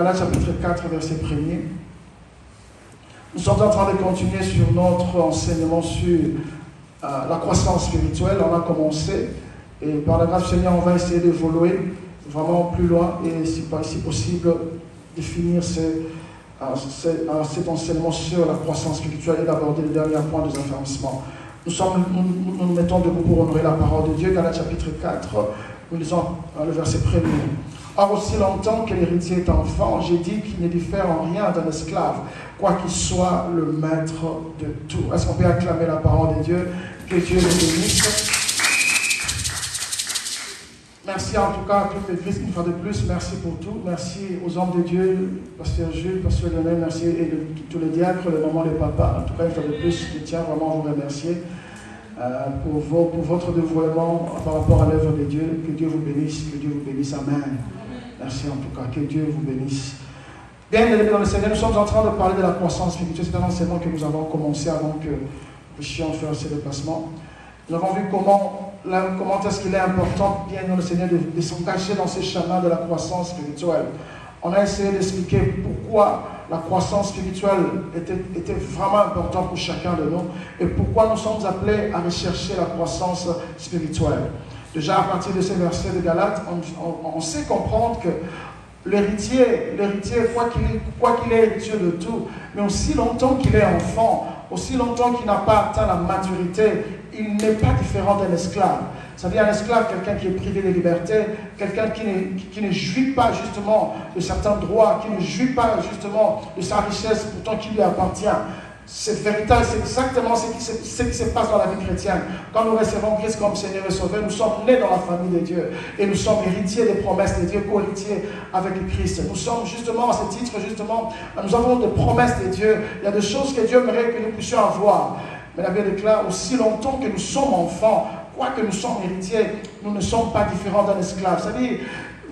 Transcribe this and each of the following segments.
Galates chapitre 4, verset 1er. Nous sommes en train de continuer sur notre enseignement sur la croissance spirituelle. On a commencé et par la grâce du Seigneur, on va essayer d'évoluer vraiment plus loin et si possible de finir cet enseignement sur la croissance spirituelle et d'aborder le dernier point des affermissements. Nous nous mettons debout pour honorer la parole de Dieu. Galates chapitre 4, nous lisons le verset 1er. Or, aussi longtemps que l'héritier est enfant, j'ai dit qu'il ne diffère en rien d'un esclave, quoiqu'il soit le maître de tout. Est-ce qu'on peut acclamer la parole de Dieu? Que Dieu le bénisse. Merci en tout cas à toute l'Église une fois de plus. Merci pour tout. Merci aux hommes de Dieu, Pasteur Jules, Pasteur Lionel, merci et tous les diacres, le maman, les papas. En tout cas, une fois de plus, je tiens vraiment à vous remercier pour votre dévouement par rapport à l'œuvre de Dieu. Que Dieu vous bénisse, que Dieu vous bénisse. Amen. Merci en tout cas, que Dieu vous bénisse. Bien aimés dans le Seigneur, nous sommes en train de parler de la croissance spirituelle. C'est un enseignement que nous avons commencé avant que nous puissions faire ces déplacements. Nous avons vu comment est-ce qu'il est important, bien dans le Seigneur, de s'engager dans ce chemin de la croissance spirituelle. On a essayé d'expliquer pourquoi la croissance spirituelle était vraiment importante pour chacun de nous et pourquoi nous sommes appelés à rechercher la croissance spirituelle. Déjà, à partir de ces versets de Galates, on sait comprendre que l'héritier, quoi qu'il est héritier de tout, mais aussi longtemps qu'il est enfant, aussi longtemps qu'il n'a pas atteint la maturité, il n'est pas différent d'un esclave. C'est-à-dire un esclave, quelqu'un qui est privé de liberté, quelqu'un qui ne jouit pas justement de certains droits, qui ne jouit pas justement de sa richesse pourtant qui lui appartient. C'est véritable, c'est exactement ce qui se passe dans la vie chrétienne. Quand nous recevons Christ comme Seigneur et Sauveur, nous sommes nés dans la famille de Dieu et nous sommes héritiers des promesses de Dieu, co-héritiers avec Christ. Nous sommes justement, à ce titre, justement, nous avons des promesses de Dieu. Il y a des choses que Dieu aimerait que nous puissions avoir. Mais la Bible déclare, aussi longtemps que nous sommes enfants, quoique nous sommes héritiers, nous ne sommes pas différents d'un esclave. C'est-à-dire,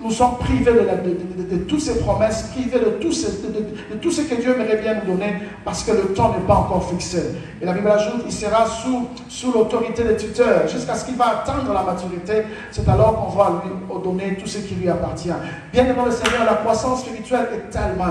nous sommes privés de toutes ces promesses, privés de tout ce que Dieu aimerait bien nous donner, parce que le temps n'est pas encore fixé. Et la Bible ajoute, il sera sous l'autorité des tuteurs, jusqu'à ce qu'il va atteindre la maturité. C'est alors qu'on va lui donner tout ce qui lui appartient. Bien aimé le Seigneur, la croissance spirituelle est tellement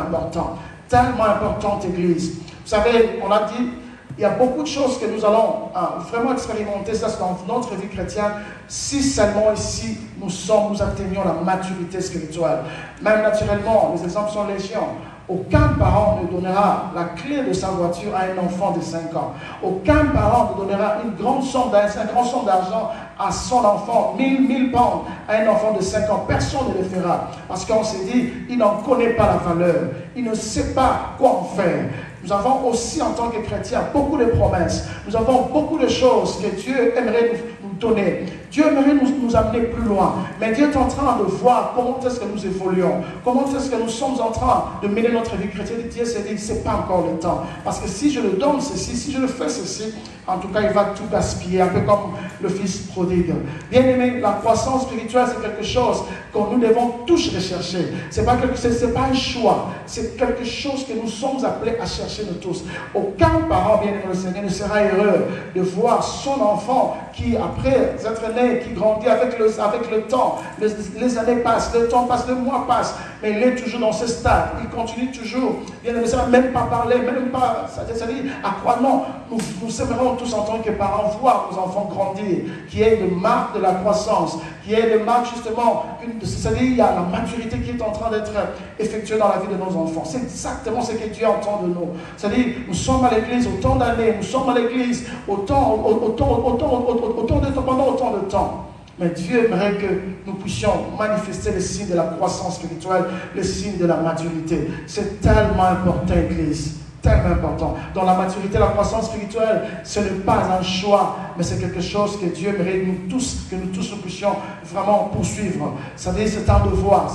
importante, Église. Vous savez, on a dit, il y a beaucoup de choses que nous allons vraiment expérimenter, ça c'est dans notre vie chrétienne, si seulement ici nous atteignons la maturité spirituelle. Même naturellement, les exemples sont légion. Aucun parent ne donnera la clé de sa voiture à un enfant de 5 ans. Aucun parent ne donnera une grande somme d'argent à son enfant, 1000 pounds à un enfant de 5 ans. Personne ne le fera. Parce qu'on s'est dit, il n'en connaît pas la valeur. Il ne sait pas quoi en faire. Nous avons aussi, en tant que chrétiens, beaucoup de promesses. Nous avons beaucoup de choses que Dieu aimerait nous donner. Dieu aimerait nous amener plus loin. Mais Dieu est en train de voir comment est-ce que nous évoluons. Comment est-ce que nous sommes en train de mener notre vie chrétienne. Dieu s'est dit, ce n'est pas encore le temps. Parce que si je le donne ceci, si je le fais ceci, en tout cas, il va tout gaspiller. Un peu comme le fils prodigue. Bien aimé, la croissance spirituelle, c'est quelque chose que nous devons tous rechercher. Ce n'est pas un choix. C'est quelque chose que nous sommes appelés à chercher nous tous. Aucun parent, bien aimé le Seigneur, ne sera heureux de voir son enfant qui, après être né, qui grandit avec le temps, les années passent, le temps passe, le mois passe, mais il est toujours dans ce stade. Il continue toujours, bien aimé, ça ne va même pas parler, même pas, c'est-à-dire, à quoi non, nous aimerons tous en tant que parents voir nos enfants grandir, qui est une marque de la croissance, qui est une marque justement, c'est-à-dire il y a la maturité qui est en train d'être effectuée dans la vie de nos enfants. C'est exactement ce que Dieu entend de nous. C'est-à-dire, nous sommes à l'église autant d'années, nous sommes à l'église pendant autant de temps. Mais Dieu aimerait que nous puissions manifester les signes de la croissance spirituelle, les signes de la maturité. C'est tellement important, Église. Tellement important. Dans la maturité, la croissance spirituelle, ce n'est pas un choix, mais c'est quelque chose que Dieu aimerait que nous tous nous puissions vraiment poursuivre. C'est-à-dire, c'est un devoir,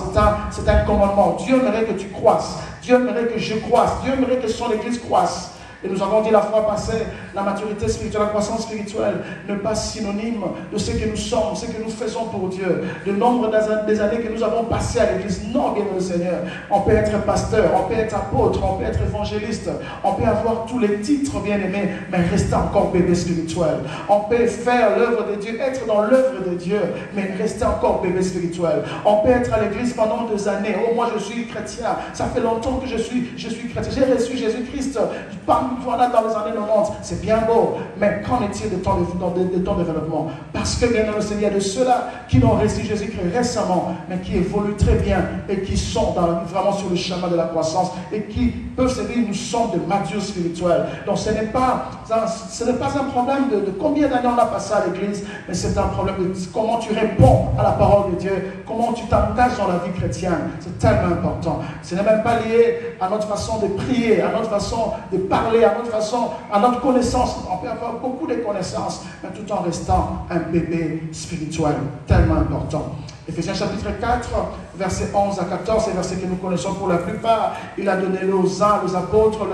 c'est un commandement. Dieu aimerait que tu croisses. Dieu aimerait que je croisse. Dieu aimerait que son Église croisse. Et nous avons dit la fois passée, la maturité spirituelle, la croissance spirituelle n'est pas synonyme de ce que nous sommes, ce que nous faisons pour Dieu, le nombre des années que nous avons passées à l'église. Non, bien le Seigneur. On peut être pasteur, on peut être apôtre, on peut être évangéliste, on peut avoir tous les titres bien aimés, mais rester encore bébé spirituel. On peut faire l'œuvre de Dieu, être dans l'œuvre de Dieu, mais rester encore bébé spirituel. On peut être à l'église pendant des années. Oh, moi je suis chrétien, ça fait longtemps que je suis chrétien, j'ai reçu Jésus-Christ, voilà, dans les années 90, c'est bien beau, mais qu'en est-il de ton développement? Parce que bien dans le Seigneur, il y a de ceux-là qui n'ont reçu Jésus-Christ récemment, mais qui évoluent très bien et qui sont vraiment sur le chemin de la croissance et qui peuvent se dire, nous sommes des matures spirituels. Donc ce n'est pas un problème de combien d'années on a passé à l'église, mais c'est un problème de comment tu réponds à la parole de Dieu, comment tu t'engages dans la vie chrétienne. C'est tellement important. Ce n'est même pas lié à notre façon de prier, à notre façon de parler, à notre façon, à notre connaissance. On peut avoir beaucoup de connaissances, mais tout en restant un bébé spirituel. Tellement important. Éphésiens chapitre 4, versets 11 à 14, c'est le verset que nous connaissons pour la plupart. Il a donné aux uns, aux apôtres,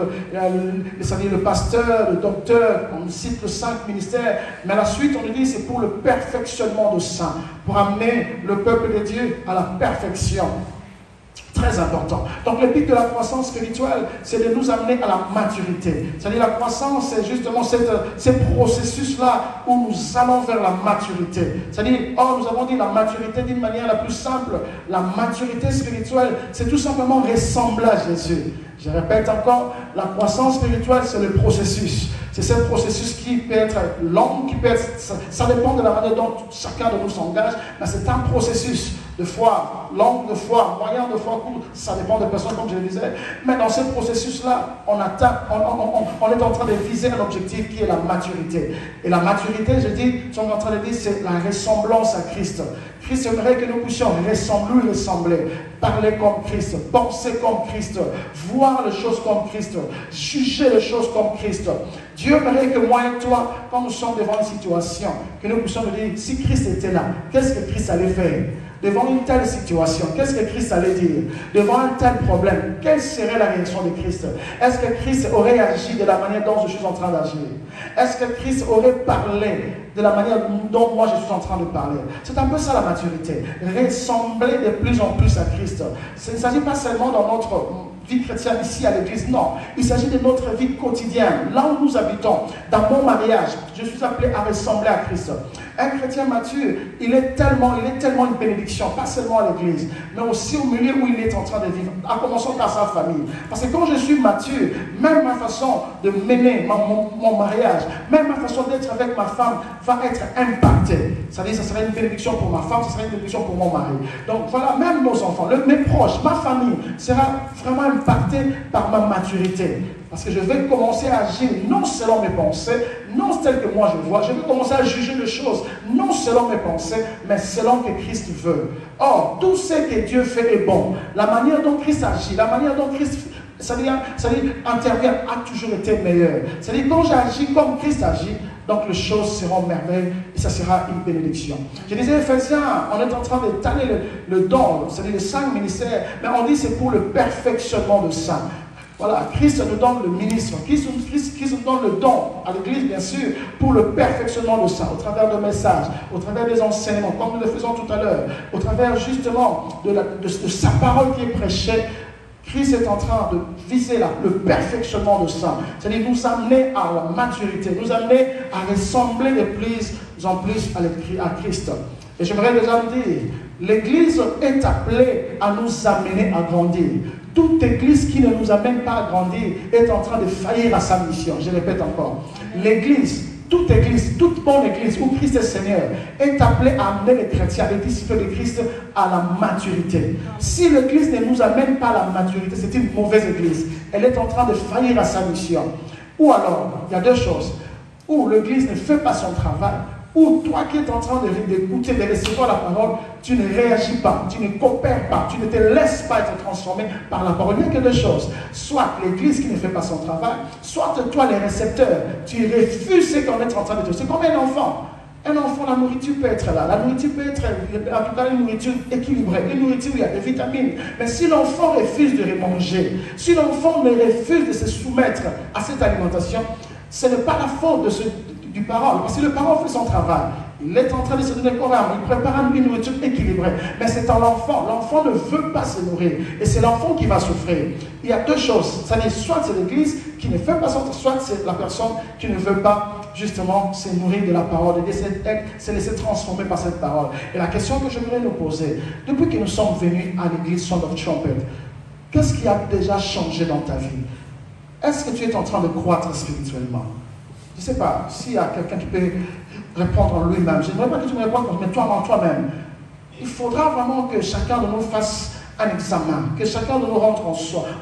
c'est-à-dire le pasteur, le docteur, on cite les 5 ministères, mais à la suite on nous dit c'est pour le perfectionnement de saints, pour amener le peuple de Dieu à la perfection. Très important. Donc le but de la croissance spirituelle, c'est de nous amener à la maturité. C'est-à-dire la croissance, c'est justement ce processus-là où nous allons vers la maturité. C'est-à-dire, nous avons dit la maturité d'une manière la plus simple. La maturité spirituelle, c'est tout simplement ressembler à Jésus. Je répète encore, la croissance spirituelle, c'est le processus. C'est ce processus qui peut être long, qui peut être, ça dépend de la manière dont chacun de nous s'engage, mais c'est un processus. De fois long, de fois moyen, de fois court, ça dépend des personnes, comme je le disais. Mais dans ce processus-là, on est en train de viser un objectif qui est la maturité. Et la maturité, je dis, ce qu'on est en train de dire, c'est la ressemblance à Christ. Christ aimerait que nous puissions ressembler, parler comme Christ, penser comme Christ, voir les choses comme Christ, juger les choses comme Christ. Dieu aimerait que moi et toi, quand nous sommes devant une situation, que nous puissions nous dire, si Christ était là, qu'est-ce que Christ allait faire? Devant une telle situation, qu'est-ce que Christ allait dire? Devant un tel problème, quelle serait la réaction de Christ? Est-ce que Christ aurait agi de la manière dont je suis en train d'agir? Est-ce que Christ aurait parlé de la manière dont moi je suis en train de parler? C'est un peu ça la maturité. Ressembler de plus en plus à Christ. Il ne s'agit pas seulement dans notre vie chrétienne ici à l'église, non. Il s'agit de notre vie quotidienne, là où nous habitons. Dans mon mariage, je suis appelé à ressembler à Christ. Un chrétien mature, il est tellement une bénédiction, pas seulement à l'église, mais aussi au milieu où il est en train de vivre, en commençant par sa famille. Parce que quand je suis mature, même ma façon de mener mon mariage, même ma façon d'être avec ma femme va être impactée. C'est-à-dire que ça sera une bénédiction pour ma femme, ça sera une bénédiction pour mon mari. Donc voilà, même nos enfants, mes proches, ma famille sera vraiment impactée par ma maturité. Parce que je vais commencer à agir non selon mes pensées, non tel que moi je vois. Je vais commencer à juger les choses, non selon mes pensées, mais selon que Christ veut. Or, tout ce que Dieu fait est bon. La manière dont Christ agit, la manière dont Christ intervient a toujours été meilleure. C'est-à-dire quand j'agis comme Christ agit, donc les choses seront merveilleuses et ça sera une bénédiction. Je disais, Éphésiens, on est en train d'étaler le don, c'est-à-dire les 5 ministères, mais on dit c'est pour le perfectionnement de ça. Voilà, Christ nous donne le ministre, Christ nous donne le don à l'église, bien sûr, pour le perfectionnement de ça, au travers de messages, au travers des enseignements, comme nous le faisons tout à l'heure, au travers justement de sa parole qui est prêchée. Christ est en train de viser le perfectionnement de ça, c'est-à-dire nous amener à la maturité, nous amener à ressembler de plus en plus à Christ. Et j'aimerais déjà vous dire, l'Église est appelée à nous amener à grandir. Toute Église qui ne nous amène pas à grandir est en train de faillir à sa mission. Je répète encore. L'Église, toute Église, toute bonne Église où Christ est Seigneur, est appelée à amener les chrétiens, les disciples de Christ à la maturité. Si l'Église ne nous amène pas à la maturité, c'est une mauvaise Église. Elle est en train de faillir à sa mission. Ou alors, il y a deux choses. Ou l'Église ne fait pas son travail, ou toi qui es en train d'écouter, de recevoir la parole, tu ne réagis pas, tu ne coopères pas, tu ne te laisses pas être transformé par la parole. Il n'y a que deux choses. Soit l'Église qui ne fait pas son travail, soit toi, les récepteurs, tu refuses ce qu'on est en train de te dire. C'est comme un enfant. Un enfant, la nourriture peut être là. La nourriture peut être, en tout cas, une nourriture équilibrée. Une nourriture où il y a des vitamines. Mais si l'enfant refuse de les manger, si l'enfant ne refuse de se soumettre à cette alimentation, ce n'est pas la faute du parent. Parce que le parent fait son travail. Il est en train de se donner corps et âme. Il prépare une nourriture équilibrée. Mais c'est en l'enfant. L'enfant ne veut pas se nourrir. Et c'est l'enfant qui va souffrir. Il y a deux choses. Ça n'est soit c'est l'Église qui ne fait pas sortir, soit c'est la personne qui ne veut pas justement se nourrir de la parole de Dieu, se laisser transformer par cette parole. Et la question que je voudrais nous poser, depuis que nous sommes venus à l'église Sound of Trumpet, qu'est-ce qui a déjà changé dans ta vie? Est-ce que tu es en train de croître spirituellement? Je ne sais pas, s'il y a quelqu'un qui peut répondre en lui-même, je ne voudrais pas que tu me répondes, mais toi-même. Il faudra vraiment que chacun de nous fasse un examen, que chacun de nous rentre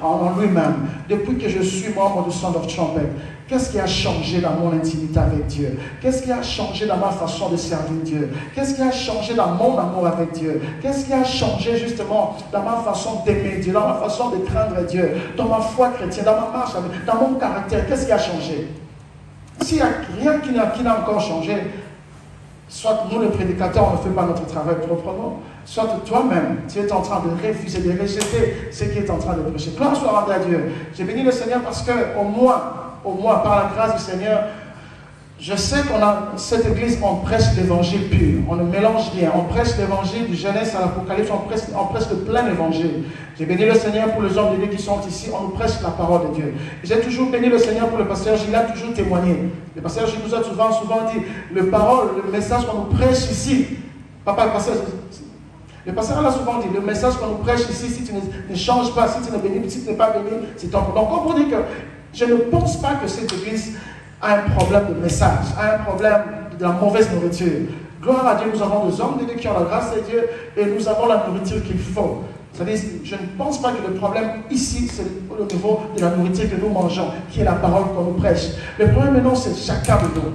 en lui-même. Depuis que je suis membre du Sound of Trumpet, qu'est-ce qui a changé dans mon intimité avec Dieu? Qu'est-ce qui a changé dans ma façon de servir Dieu? Qu'est-ce qui a changé dans mon amour avec Dieu? Qu'est-ce qui a changé justement dans ma façon d'aimer Dieu, dans ma façon de craindre Dieu, dans ma foi chrétienne, dans ma marche, dans mon caractère? Qu'est-ce qui a changé? S'il n'y a rien qui n'a encore changé, soit nous les prédicateurs, on ne fait pas notre travail proprement, soit toi-même, tu es en train de refuser, de rejeter ce qui est en train de prêcher. Gloire soit rendue à Dieu. J'ai béni le Seigneur parce que au moins, par la grâce du Seigneur, je sais qu'on a cette église, on prêche l'évangile pur, on ne mélange rien, on prêche l'évangile du Genèse à l'Apocalypse, on prêche le plein évangile. J'ai béni le Seigneur pour les hommes de Dieu qui sont ici, on nous prêche la parole de Dieu. J'ai toujours béni le Seigneur pour le pasteur Gilles, il a toujours témoigné. Le pasteur Gilles nous a souvent dit, le message qu'on nous prêche ici, le pasteur a souvent dit, le message qu'on nous prêche ici, si tu ne changes pas, si tu n'es pas béni, c'est ton problème. Donc on peut dire que je ne pense pas que cette église a un problème de message, a un problème de la mauvaise nourriture. Gloire à Dieu, nous avons des hommes de Dieu qui ont la grâce de Dieu et nous avons la nourriture qu'il faut. C'est-à-dire, je ne pense pas que le problème ici, c'est au niveau de la nourriture que nous mangeons, qui est la parole qu'on nous prêche. Le problème maintenant, c'est chacun de nous.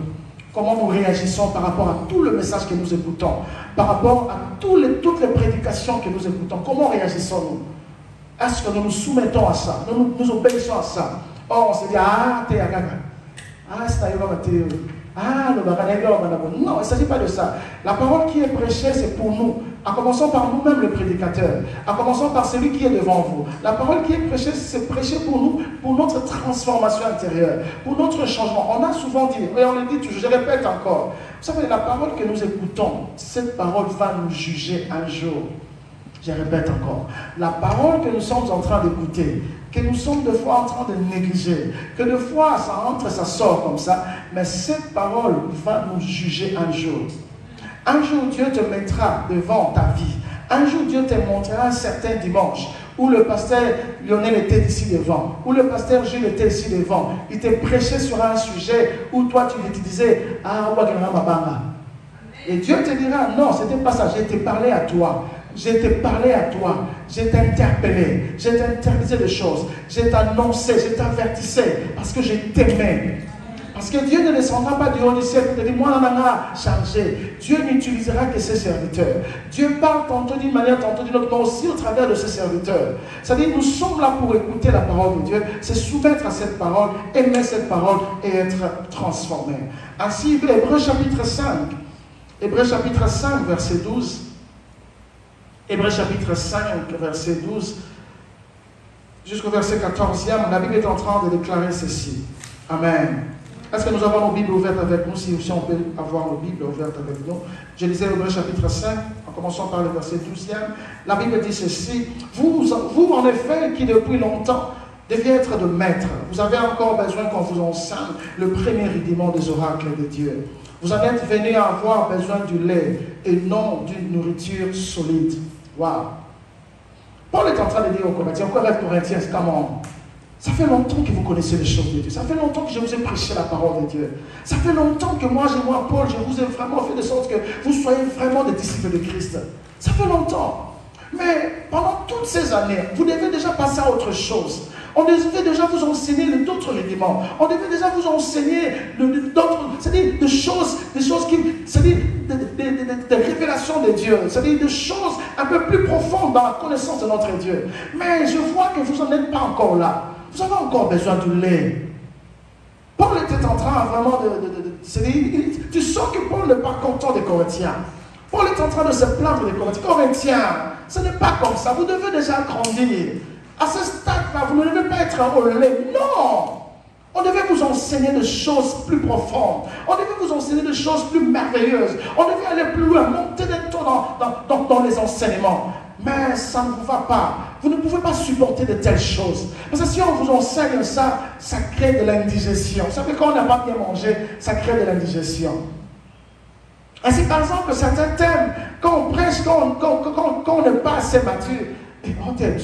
Comment nous réagissons par rapport à tout le message que nous écoutons, par rapport à toutes les prédications que nous écoutons. Comment réagissons-nous? Est-ce que nous nous soumettons à ça? Nous obéissons à ça? Or, on se dit, t'es à gaga. Non, il ne s'agit pas de ça. La parole qui est prêchée, c'est pour nous. En commençant par nous-mêmes, le prédicateur. En commençant par celui qui est devant vous. La parole qui est prêchée, c'est prêchée pour nous, pour notre transformation intérieure, pour notre changement. On a souvent dit, et on le dit toujours, je répète encore. Vous savez, la parole que nous écoutons, cette parole va nous juger un jour. Je répète encore. La parole que nous sommes en train d'écouter, que nous sommes des fois en train de négliger, que des fois ça entre, ça sort comme ça, mais cette parole va nous juger un jour. Un jour, Dieu te mettra devant ta vie. Un jour, Dieu te montrera un certain dimanche où le pasteur Lionel était ici devant, où le pasteur Gilles était ici devant. Il te prêchait sur un sujet où toi tu disais, et Dieu te dira, non, c'était pas ça, j'ai te parlé à toi. Je t'ai parlé à toi, je t'ai interpellé, je t'ai interdit des choses, je t'ai annoncé, je t'avertissais, parce que je t'aimais. Parce que Dieu ne descendra pas du haut du ciel pour te dire, moi, on en a chargé. Dieu n'utilisera que ses serviteurs. Dieu parle tantôt d'une manière, tantôt d'une autre, mais aussi au travers de ses serviteurs. C'est-à-dire, nous sommes là pour écouter la parole de Dieu, c'est soumettre à cette parole, aimer cette parole et être transformé. Ainsi, Hébreux chapitre 5, Hébreux chapitre 5, verset 12. Hébreux chapitre 5, verset 12, jusqu'au verset 14e, la Bible est en train de déclarer ceci. Amen. Est-ce que nous avons nos Bibles ouvertes avec nous? Si on peut avoir nos Bibles ouvertes avec nous. Je lisais Hébreux chapitre 5, en commençant par le verset 12e. La Bible dit ceci. Vous en effet, qui depuis longtemps deviez être de maîtres, vous avez encore besoin qu'on vous enseigne le premier rudiment des oracles de Dieu. Vous en êtes venus à avoir besoin du lait et non d'une nourriture solide. Waouh! Paul est en train de dire aux Corinthiens, encore rêve Corinthiens, c'est comment? Ça fait longtemps que vous connaissez les choses de Dieu. Ça fait longtemps que je vous ai prêché la parole de Dieu. Ça fait longtemps que moi, Paul, je vous ai vraiment fait de sorte que vous soyez vraiment des disciples de Christ. Ça fait longtemps. Mais pendant toutes ces années, vous devez déjà passer à autre chose. On devait déjà vous enseigner d'autres rudiments. On devait déjà vous enseigner d'autres, c'est-à-dire des choses qui, c'est-à-dire des révélations de Dieu, c'est-à-dire des choses un peu plus profondes dans la connaissance de notre Dieu. Mais je vois que vous n'en êtes pas encore là. Vous avez encore besoin du lait. Paul était en en train vraiment tu sens que Paul n'est pas content des Corinthiens. Paul est en train de se plaindre des Corinthiens. Corinthiens, ce n'est pas comme ça. Vous devez déjà grandir. À ce stade-là, vous ne devez pas être au lait. Non! On devait vous enseigner des choses plus profondes. On devait vous enseigner des choses plus merveilleuses. On devait aller plus loin, monter des taux dans les enseignements. Mais ça ne vous va pas. Vous ne pouvez pas supporter de telles choses. Parce que si on vous enseigne ça, ça crée de l'indigestion. Vous savez, quand on n'a pas bien mangé, ça crée de l'indigestion. Ainsi, par exemple, certains thèmes, quand on prêche, quand on n'est pas assez mature, et on t'aime,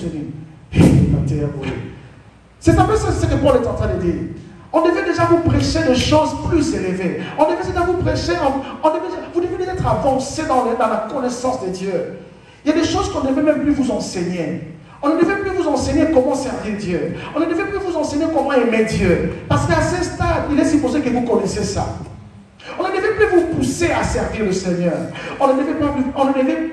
c'est un peu ce que Paul est en train de dire. On devait déjà vous prêcher de choses plus élevées. On devait déjà vous prêcher, vous devez déjà être avancé dans la connaissance de Dieu. Il y a des choses qu'on ne devait même plus vous enseigner. On ne devait plus vous enseigner comment servir Dieu. On ne devait plus vous enseigner comment aimer Dieu. Parce qu'à ce stade, il est supposé que vous connaissez ça. On ne devait plus vous pousser à servir le Seigneur. On ne devait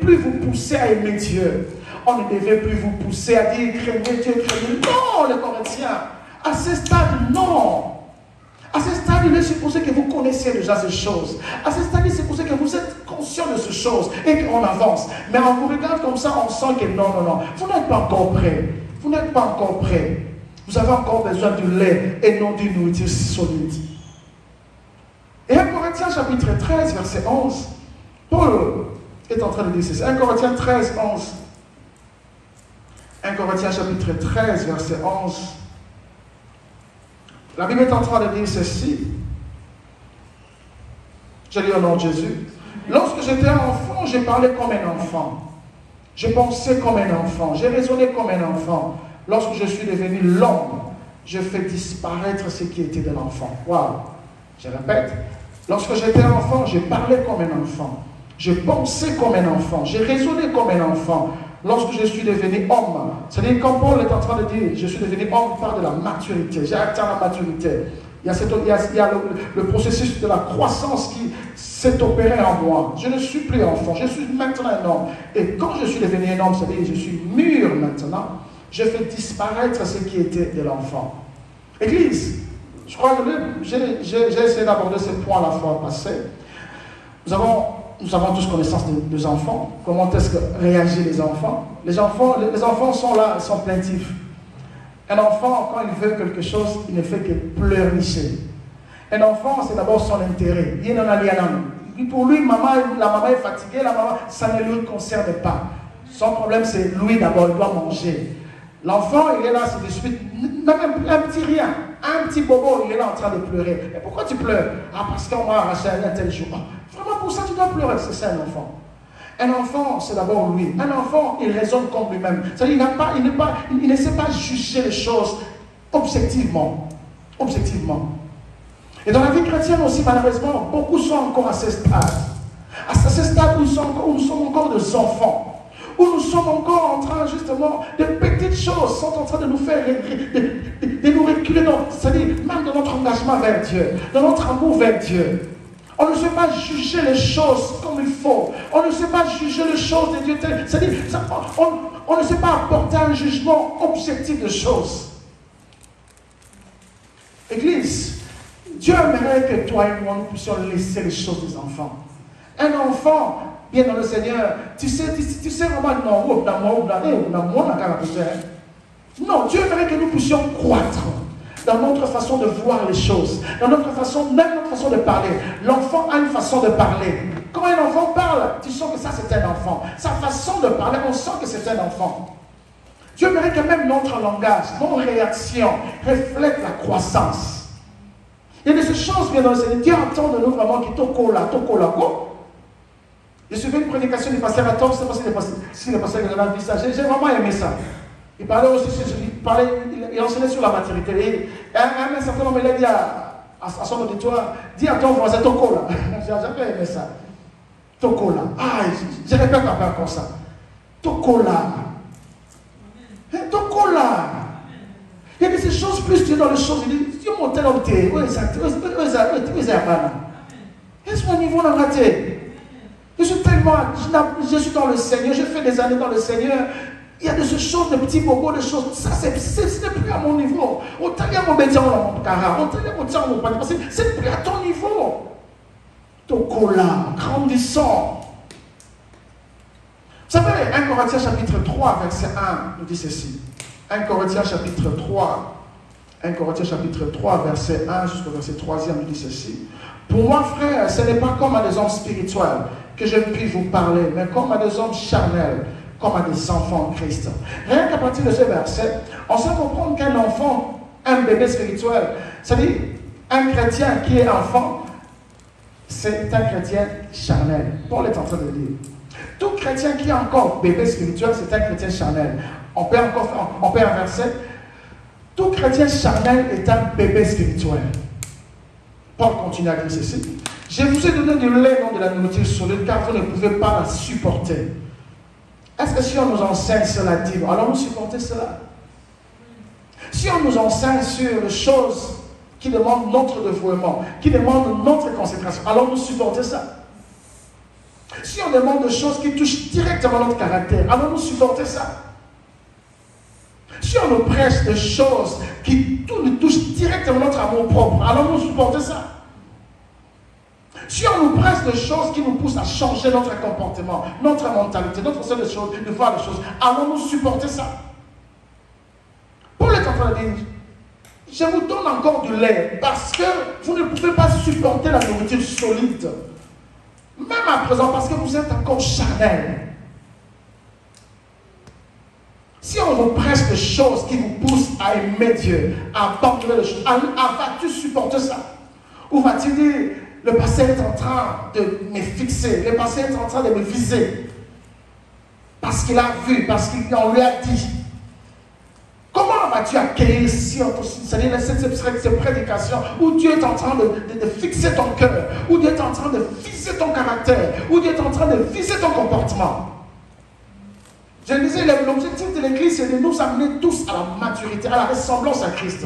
plus vous pousser à aimer Dieu. On ne devait plus vous pousser à dire craignez Dieu, craignez. Non, les Corinthiens. À ce stade, non. À ce stade, il est supposé que vous connaissiez déjà ces choses. À ce stade, il est supposé que vous êtes conscient de ces choses et qu'on avance. Mais on vous regarde comme ça, on sent que non. Vous n'êtes pas encore prêt. Vous n'êtes pas encore prêt. Vous avez encore besoin du lait et non d'une nourriture solide. Et 1 Corinthiens chapitre 13, verset 11, Paul est en train de dire ceci. 1 Corinthiens 13, 11. 1 Corinthiens chapitre 13, verset 11. La Bible est en train de dire ceci. Je lis au nom de Jésus. Lorsque j'étais enfant, j'ai parlé comme un enfant. Je pensais comme un enfant. J'ai raisonné comme un enfant. Lorsque je suis devenu l'homme, je fais disparaître ce qui était de l'enfant. Waouh! Je répète. Lorsque j'étais enfant, j'ai parlé comme un enfant. Je pensais comme un enfant. J'ai raisonné comme un enfant. Lorsque je suis devenu homme, c'est-à-dire quand Paul est en train de dire je suis devenu homme, il parle de la maturité. J'ai atteint la maturité. Il y a le processus de la croissance qui s'est opéré en moi. Je ne suis plus enfant, je suis maintenant un homme. Et quand je suis devenu un homme, c'est-à-dire je suis mûr maintenant, je fais disparaître ce qui était de l'enfant. Église, je crois que j'ai essayé d'aborder ce point la fois passée. Nous avons tous connaissance des enfants. Comment est-ce que réagissent les enfants? Les enfants sont là, ils sont plaintifs. Un enfant, quand il veut quelque chose, il ne fait que pleurnicher. Un enfant, c'est d'abord son intérêt. Pour lui, la maman est fatiguée, ça ne lui concerne pas. Son problème, c'est lui d'abord, il doit manger. L'enfant, il est là, c'est de suite, même un petit rien, un petit bobo, il est là en train de pleurer. Et pourquoi tu pleures? Ah, parce qu'on m'a arraché un tel jour. Vraiment, pour ça, tu dois pleurer. C'est ça, un enfant. Un enfant, c'est d'abord lui. Un enfant, il raisonne comme lui-même. C'est-à-dire, il ne sait pas juger les choses objectivement. Et dans la vie chrétienne aussi, malheureusement, beaucoup sont encore à ce stade. À ce stade où nous sommes encore des enfants. Où nous sommes encore en train, justement, de petites choses sont en train de nous faire, de nous reculer, c'est-à-dire même dans notre engagement vers Dieu, dans notre amour vers Dieu. On ne sait pas juger les choses comme il faut. On ne sait pas juger les choses de Dieu. C'est-à-dire, on ne sait pas apporter un jugement objectif des choses. Église, Dieu aimerait que toi et moi, nous puissions laisser les choses des enfants. Un enfant, bien dans le Seigneur, tu sais vraiment, non, Dieu aimerait que nous puissions croître dans notre façon de voir les choses, dans notre façon, même notre façon de parler. L'enfant a une façon de parler. Quand un enfant parle, tu sens que ça c'est un enfant. Sa façon de parler, on sent que c'est un enfant. Dieu aimerait que même notre langage, nos réactions reflètent la croissance. Il y a de ces choses, bien dans le Seigneur. Dieu attend de nous vraiment qui tokola. Je suivais une prédication du pasteur Atom, je ne sais pas si le pasteur a vu ça. J'ai vraiment aimé ça. Il parlait aussi, il enseignait sur la maturité. Et un certain moment, il a dit à son auditoire, dis à ton voisin, tokola. J'ai jamais aimé ça. Tokola. Ah, je répète un peu comme ça. Tokola. Tokola. Il y a des choses plus Dieu dans les choses. Il dit, Dieu mon tel homme t'es. Où est-ce mon niveau dans la tête? Je suis dans le Seigneur, je fais des années dans le Seigneur. Il y a de ces choses, de petits bobos, de choses. Ça, ce n'est plus plus à mon niveau. On t'a dit à mon bédian, mon cara, on t'a dit à mon tiens, mon panier, parce que c'est plus à ton niveau. Tokola, grandissant. Vous savez, 1 Corinthiens chapitre 3, verset 1 nous dit ceci. 1 Corinthiens chapitre 3, 1 Corinthiens chapitre 3, verset 1 jusqu'au verset 3e nous dit ceci. Pour moi, frère, ce n'est pas comme à des hommes spirituels que je puis vous parler, mais comme à des hommes charnels, comme à des enfants de Christ. Rien qu'à partir de ce verset, on sait comprendre qu'un enfant, un bébé spirituel, c'est-à-dire un chrétien qui est enfant, c'est un chrétien charnel. Paul est en train de dire. Tout chrétien qui est encore bébé spirituel, c'est un chrétien charnel. On peut inverser. Tout chrétien charnel est un bébé spirituel. Paul continue à dire ceci. Je vous ai donné du lait, non de la nourriture solide, car vous ne pouvez pas la supporter. Est-ce que si on nous enseigne cela, allons-nous supporter cela? Si on nous enseigne sur les choses qui demandent notre dévouement, qui demandent notre concentration, allons-nous supporter ça? Si on demande des choses qui touchent directement notre caractère, allons-nous supporter ça? Si on nous prêche des choses qui touchent directement notre amour propre, allons-nous supporter ça? Si on nous presse des choses qui nous poussent à changer notre comportement, notre mentalité, notre façon de voir les choses, allons-nous supporter ça? Paul est en train de dire, je vous donne encore du lait parce que vous ne pouvez pas supporter la nourriture solide. Même à présent, parce que vous êtes encore charnel. Si on vous presse des choses qui vous poussent à aimer Dieu, à abandonner les choses, vas-tu supporter ça? Ou vas-tu dire, le passé est en train de me fixer, le passé est en train de me viser. Parce qu'il a vu, parce qu'on lui a dit. Comment vas-tu accueillir cette prédication où Dieu est en train de fixer ton cœur, où Dieu est en train de fixer ton caractère, où Dieu est en train de fixer ton comportement? Je disais, l'objectif de l'Église, c'est de nous amener tous à la maturité, à la ressemblance à Christ.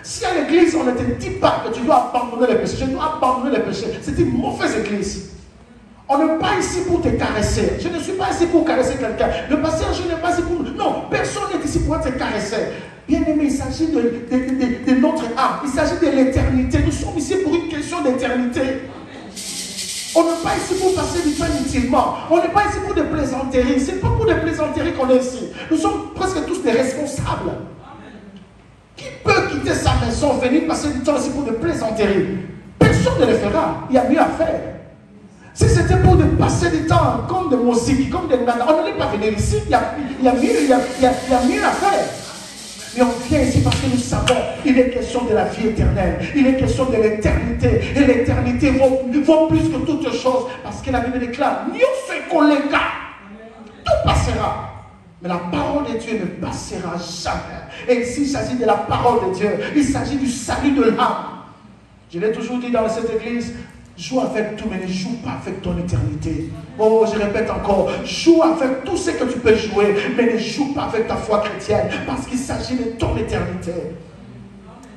Si à l'Église, on ne te dit pas que tu dois abandonner les péchés, je dois abandonner les péchés, c'est une mauvaise Église. On n'est pas ici pour te caresser. Je ne suis pas ici pour caresser quelqu'un. Le pasteur, je n'ai pas ici pour... Non, personne n'est ici pour être caressé. Bien aimé, il s'agit de notre âme. Il s'agit de l'éternité. Nous sommes ici pour une question d'éternité. On n'est pas ici pour passer du temps inutilement. On n'est pas ici pour des plaisanteries. Ce n'est pas pour des plaisanteries qu'on est ici. Nous sommes presque tous des responsables. Qui peut quitter sa maison, venir passer du temps ici pour des plaisanteries? Personne ne le fera. Il y a mieux à faire. Si c'était pour de passer du temps comme des musiques, comme des nanas, on n'allait pas venir ici. Il y a mieux à faire. Mais on vient ici parce que nous savons qu'il est question de la vie éternelle. Il est question de l'éternité. Et l'éternité vaut plus que toutes choses. Parce que la Bible déclare, tout passera. Mais la parole de Dieu ne passera jamais. Et ici, il s'agit de la parole de Dieu. Il s'agit du salut de l'âme. Je l'ai toujours dit dans cette église, joue avec tout, mais ne joue pas avec ton éternité. Oh, je répète encore, joue avec tout ce que tu peux jouer, mais ne joue pas avec ta foi chrétienne, parce qu'il s'agit de ton éternité.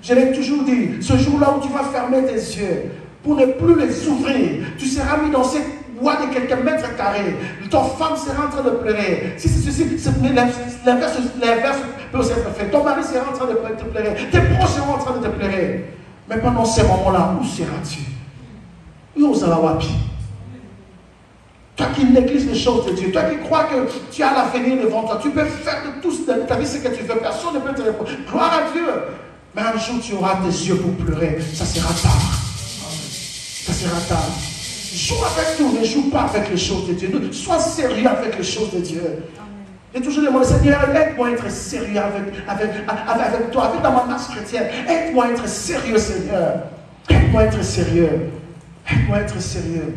Je l'ai toujours dit, ce jour-là où tu vas fermer tes yeux, pour ne plus les ouvrir, tu seras mis dans cette boîte de quelques mètres carrés, ton femme sera en train de pleurer. Si l'inverse peut aussi être fait, ton mari sera en train de te pleurer, tes proches seront en train de te pleurer. Mais pendant ces moments-là, où seras-tu? Toi qui négliges les choses de Dieu, toi qui crois que tu as l'avenir devant toi, tu peux faire de tout de ta vie ce que tu veux, personne ne peut te répondre. Gloire à Dieu. Mais un jour tu auras tes yeux pour pleurer, ça sera tard. Ça sera tard. Joue avec tout, ne joue pas avec les choses de Dieu. Sois sérieux avec les choses de Dieu. J'ai toujours demandé, Seigneur, aide-moi à être sérieux avec toi, avec ta marche chrétienne. Aide-moi à être sérieux, Seigneur. Aide-moi à être sérieux. Aide-moi à être sérieux.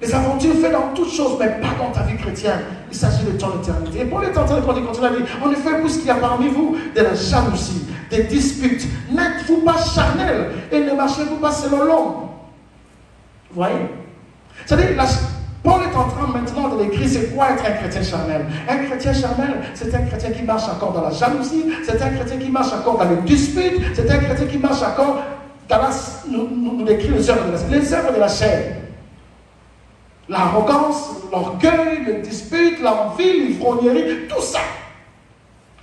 Les aventures faites dans toutes choses, mais pas dans ta vie chrétienne. Il s'agit de ton éternité. Et Paul est en train de continuer à dire, en effet, puisqu'il y a parmi vous de la jalousie, des disputes, n'êtes-vous pas charnels et ne marchez-vous pas selon l'homme? Vous voyez? C'est-à-dire, Paul est en train maintenant de décrire c'est quoi être un chrétien charnel. Un chrétien charnel, c'est un chrétien qui marche encore dans la jalousie, c'est un chrétien qui marche encore dans les disputes, c'est un chrétien qui marche encore dans nous décrit les œuvres de la chair. L'arrogance, l'orgueil, les disputes, l'envie, l'ivrognerie, tout ça.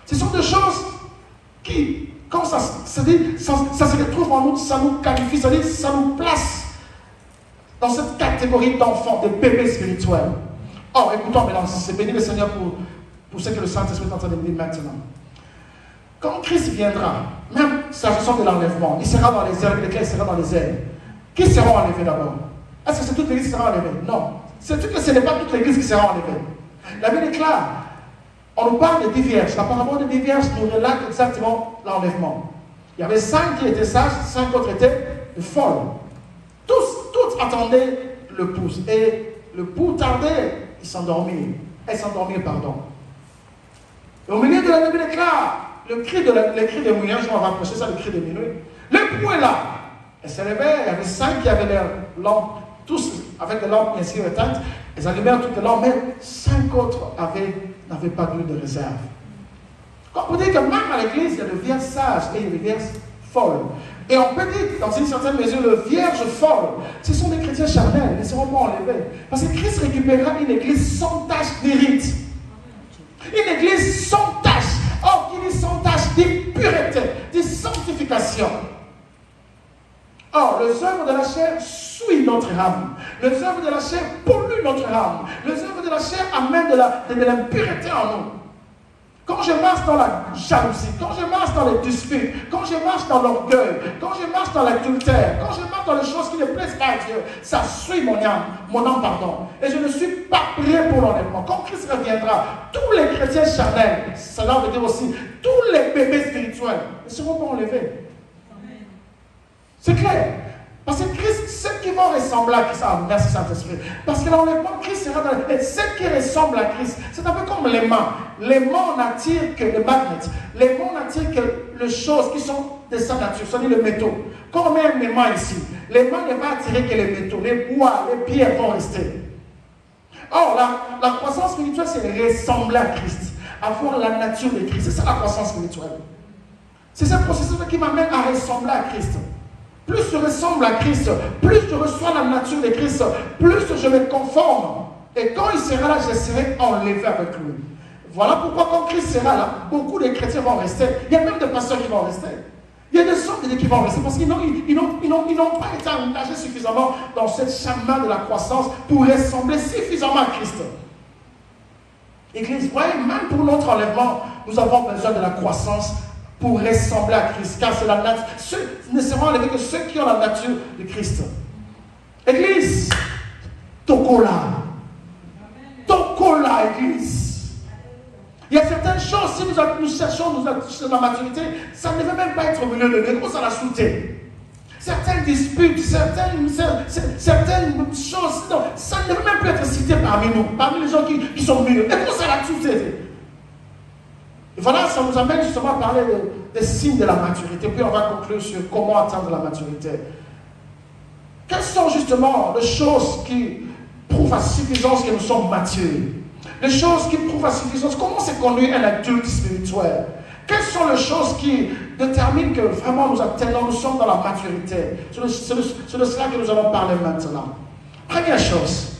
Ce sont des choses qui, quand ça se retrouve en nous, ça nous qualifie, ça nous place dans cette catégorie d'enfants, de bébés spirituels. Oh, écoutons maintenant, c'est béni le Seigneur pour ce que le Saint-Esprit est en train de dire maintenant. Quand Christ viendra, même s'agissant de l'enlèvement, il sera dans les airs, il sera dans les airs. Qui sera enlevé d'abord? Est-ce que c'est toute l'église qui sera enlevée? Non. C'est-à-dire que ce n'est pas toute l'église qui sera enlevée. La Bible est claire. On nous parle de 10 vierges. La parabole de 10 vierges nous relate exactement l'enlèvement. Il y avait 5 qui étaient sages, 5 autres étaient folles. Toutes attendaient le pouce. Et le pouls tardait, ils s'endormirent. Elles s'endormirent, pardon. Et au milieu de la Bible est claire. Le cri de minuit, je vais rapprocher ça, le cri de minuit. Le pouls est là. Elles se réveillent, il y avait 5 qui avaient leurs lampes, tous avec des lampes bien sûr éteintes. Elles allumèrent toutes les lampes, mais 5 autres n'avaient pas d'huile de réserve. Comprenez que même à l'église, il y a des vierges sages et il y a des vierges folles. Et on peut dire, dans une certaine mesure, les vierges folles, ce sont des chrétiens charnels, ils ne seront pas enlevés. Parce que Christ récupérera une église sans tache de rite. Une église sans tache. Or, qui dit sans tache, dit pureté, dit sanctification. Or, les œuvres de la chair suivent notre âme. Les œuvres de la chair polluent notre âme. Les œuvres de la chair amènent de l'impureté en nous. Quand je marche dans la jalousie, quand je marche dans les disputes, quand je marche dans l'orgueil, quand je marche dans l'adultère, quand je marche dans les choses qui ne plaisent pas à Dieu, ça suit mon âme, et je ne suis pas prêt pour l'enlèvement. Quand Christ reviendra, tous les chrétiens charnels, cela veut dire aussi tous les bébés spirituels, ne seront pas enlevés. C'est clair. Parce que Christ, ceux qui vont ressembler à Christ, ah, merci Saint-Esprit. Parce que l'enlèvement, Christ sera dans les... Et ceux qui ressemblent à Christ, c'est un peu comme les mains. Les mains n'attirent que les magnets. Les mains n'attirent que les choses qui sont de sa nature, c'est-à-dire les métaux. Quand on met les mains ici, les mains ne vont attirer que les métaux. Les bois, les pierres vont rester. Or, la croissance spirituelle, c'est ressembler à Christ. Avoir la nature de Christ. C'est ça la croissance spirituelle. C'est ce processus qui m'amène à ressembler à Christ. Plus je ressemble à Christ, plus je reçois la nature de Christ, plus je me conforme. Et quand il sera là, je serai enlevé avec lui. Voilà pourquoi quand Christ sera là, beaucoup de chrétiens vont rester. Il y a même des pasteurs qui vont rester. Il y a des sortes qui vont rester parce qu'ils n'ont pas été engagés suffisamment dans cette chemin de la croissance pour ressembler suffisamment à Christ. Église, voyez, même pour notre enlèvement, nous avons besoin de la croissance pour ressembler à Christ, car c'est la nature. Ceux ne seront enlevés que ceux qui ont la nature de Christ. Église, tokola, Église. Il y a certaines choses, si nous cherchons la maturité, ça ne devait même pas être au milieu de nous, ça l'a sauté. Certaines disputes, certaines choses, non, ça ne devait même plus être cité parmi nous, parmi les gens qui sont mieux. Et pour ça l'a sauté. Et voilà, ça nous amène justement à parler des signes de la maturité. Puis on va conclure sur comment atteindre la maturité. Quelles sont justement les choses qui prouvent à suffisance que nous sommes matures? Les choses qui prouvent à suffisance, comment se conduit un adulte spirituel? Quelles sont les choses qui déterminent que vraiment nous atteignons, nous sommes dans la maturité? C'est de cela que nous allons parler maintenant. Première chose,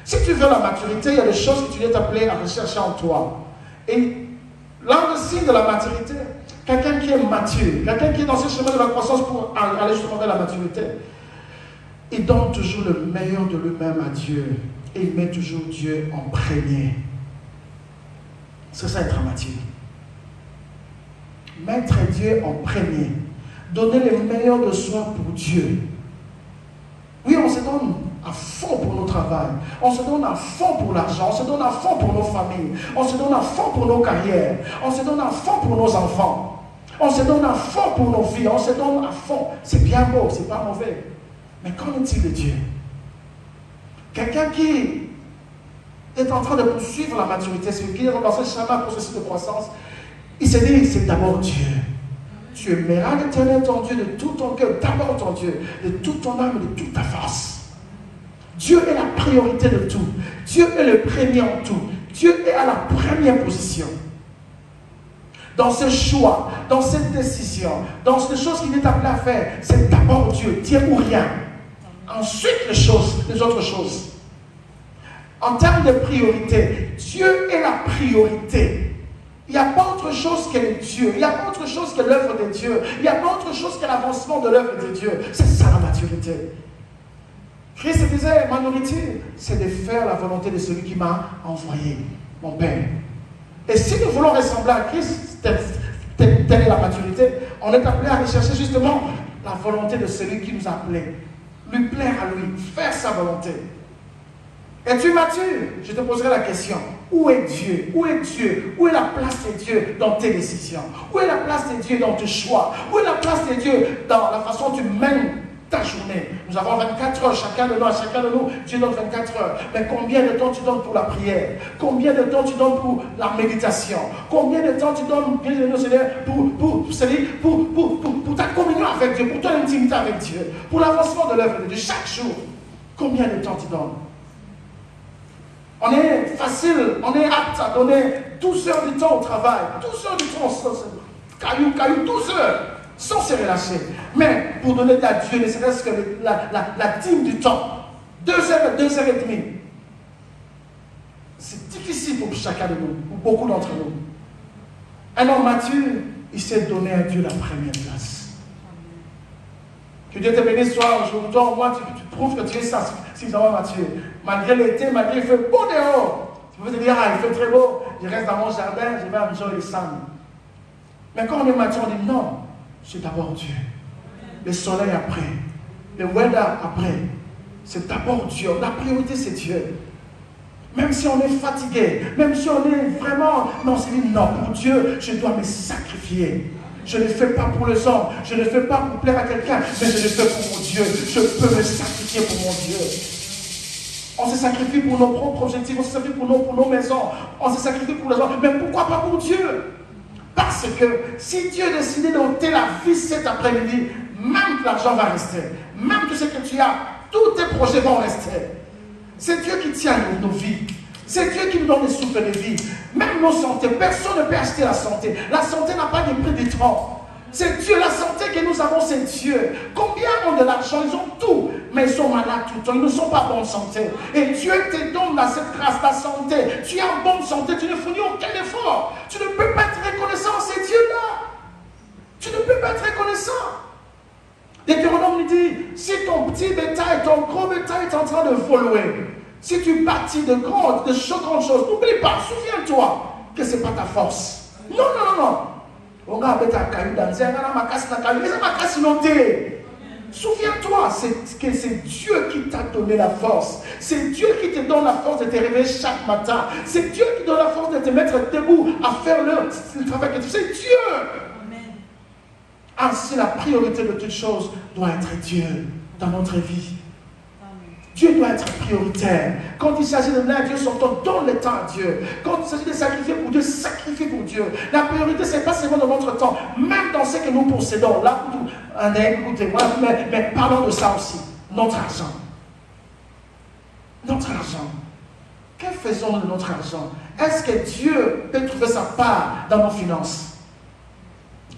si tu veux la maturité, il y a des choses que tu es appelé à rechercher en toi. Et l'un des signes de la maturité, quelqu'un qui est mature, quelqu'un qui est dans ce chemin de la croissance pour aller justement vers la maturité, il donne toujours le meilleur de lui-même à Dieu. Et il met toujours Dieu en premier. C'est ça être mature. Mettre Dieu en premier. Donner le meilleur de soi pour Dieu. Oui, on se donne à fond pour notre travail. On se donne à fond pour l'argent. On se donne à fond pour nos familles. On se donne à fond pour nos carrières. On se donne à fond pour nos enfants. On se donne à fond pour nos vies. On se donne à fond. C'est bien beau, c'est pas mauvais. Mais qu'en est-il de Dieu? Quelqu'un qui est en train de poursuivre la maturité, celui qui est dans ce chemin processus de croissance, il se dit, c'est d'abord Dieu. Tu aimeras l'Éternel ton Dieu de tout ton cœur, d'abord ton Dieu, de toute ton âme et de toute ta force. Dieu est la priorité de tout. Dieu est le premier en tout. Dieu est à la première position. Dans ce choix, dans cette décision, dans ces choses qu'il est appelé à faire, c'est d'abord Dieu, Dieu ou rien. Ensuite, les autres choses. En termes de priorité, Dieu est la priorité. Il n'y a pas autre chose que les dieux. Il n'y a pas autre chose que l'œuvre de Dieu. Il n'y a pas autre chose que l'avancement de l'œuvre de Dieu. C'est ça la maturité. Christ disait, ma nourriture, c'est de faire la volonté de celui qui m'a envoyé, mon Père. Et si nous voulons ressembler à Christ, telle est la maturité, on est appelé à rechercher justement la volonté de celui qui nous a appelés. Lui plaire à lui, faire sa volonté. Es-tu mature? Je te poserai la question. Où est Dieu? Où est Dieu? Où est la place de Dieu dans tes décisions? Où est la place de Dieu dans tes choix? Où est la place de Dieu dans la façon dont tu mènes ta journée? Nous avons 24 heures, chacun de nous, Dieu donne 24 heures. Mais combien de temps tu donnes pour la prière? Combien de temps tu donnes pour la méditation? Combien de temps tu donnes, bien de nous, Seigneur, pour ta communion avec Dieu, pour ton intimité avec Dieu, pour l'avancement de l'œuvre de Dieu, chaque jour? Combien de temps tu donnes? On est facile, on est apte à donner 12 heures du temps au travail, 12 heures du temps, caillou, 12 heures, sans se relâcher. Mais pour donner à Dieu, ne serait-ce que la dîme du temps, 2 heures, 2 heures et demie, c'est difficile pour chacun de nous, pour beaucoup d'entre nous. Un homme mature, il sait donner à Dieu la première place. Que Dieu te bénisse, toi, aujourd'hui, au moins tu prouves que tu es suffisamment mature. Malgré l'été, malgré il fait beau dehors. Tu peux te dire, ah, il fait très beau, je reste dans mon jardin, je vais enjoyer les sangs. Mais quand on est mature, on dit non, c'est d'abord Dieu. Le soleil après, le weather après, c'est d'abord Dieu. La priorité, c'est Dieu. Même si on est fatigué, même si on est vraiment, mais on se dit non, pour Dieu, je dois me sacrifier. Je ne le fais pas pour les hommes, je ne le fais pas pour plaire à quelqu'un, mais je le fais pour mon Dieu. Je peux me sacrifier pour mon Dieu. On se sacrifie pour nos propres objectifs, on se sacrifie pour nos maisons, on se sacrifie pour les gens, mais pourquoi pas pour Dieu? Parce que si Dieu a décidé d'ôter la vie cet après-midi, même l'argent va rester, même tout ce que tu as, tous tes projets vont rester. C'est Dieu qui tient nos vies. C'est Dieu qui nous donne le souffle de vie. Même nos santé, personne ne peut acheter la santé. La santé n'a pas de prix du temps. C'est Dieu, la santé que nous avons, c'est Dieu. Combien ont de l'argent, ils ont tout, mais ils sont malades tout le temps, ils ne sont pas en bonne santé. Et Dieu te donne cette grâce, la santé. Tu es en bonne santé, tu ne fournis aucun effort. Tu ne peux pas être reconnaissant à ces dieux-là. Tu ne peux pas être reconnaissant. Deutéronome nous dit, si ton petit bétail, ton gros bétail est en train de voler, si tu bâtis de grandes choses, n'oublie pas, souviens-toi que ce n'est pas ta force. Non, non, non, non. Souviens-toi que c'est Dieu qui t'a donné la force. C'est Dieu qui te donne la force de te réveiller chaque matin. C'est Dieu qui donne la force de te mettre debout à faire le travail que tu fais. C'est Dieu. Ainsi, la priorité de toute chose doit être Dieu dans notre vie. Dieu doit être prioritaire. Quand il s'agit de donner à Dieu son temps, donne le temps à Dieu. Quand il s'agit de sacrifier pour Dieu, sacrifie pour Dieu. La priorité, ce n'est pas seulement dans notre temps, même dans ce que nous possédons. Là, écoutez-moi, mais parlons de ça aussi. Notre argent. Notre argent. Que faisons-nous de notre argent? Est-ce que Dieu peut trouver sa part dans nos finances?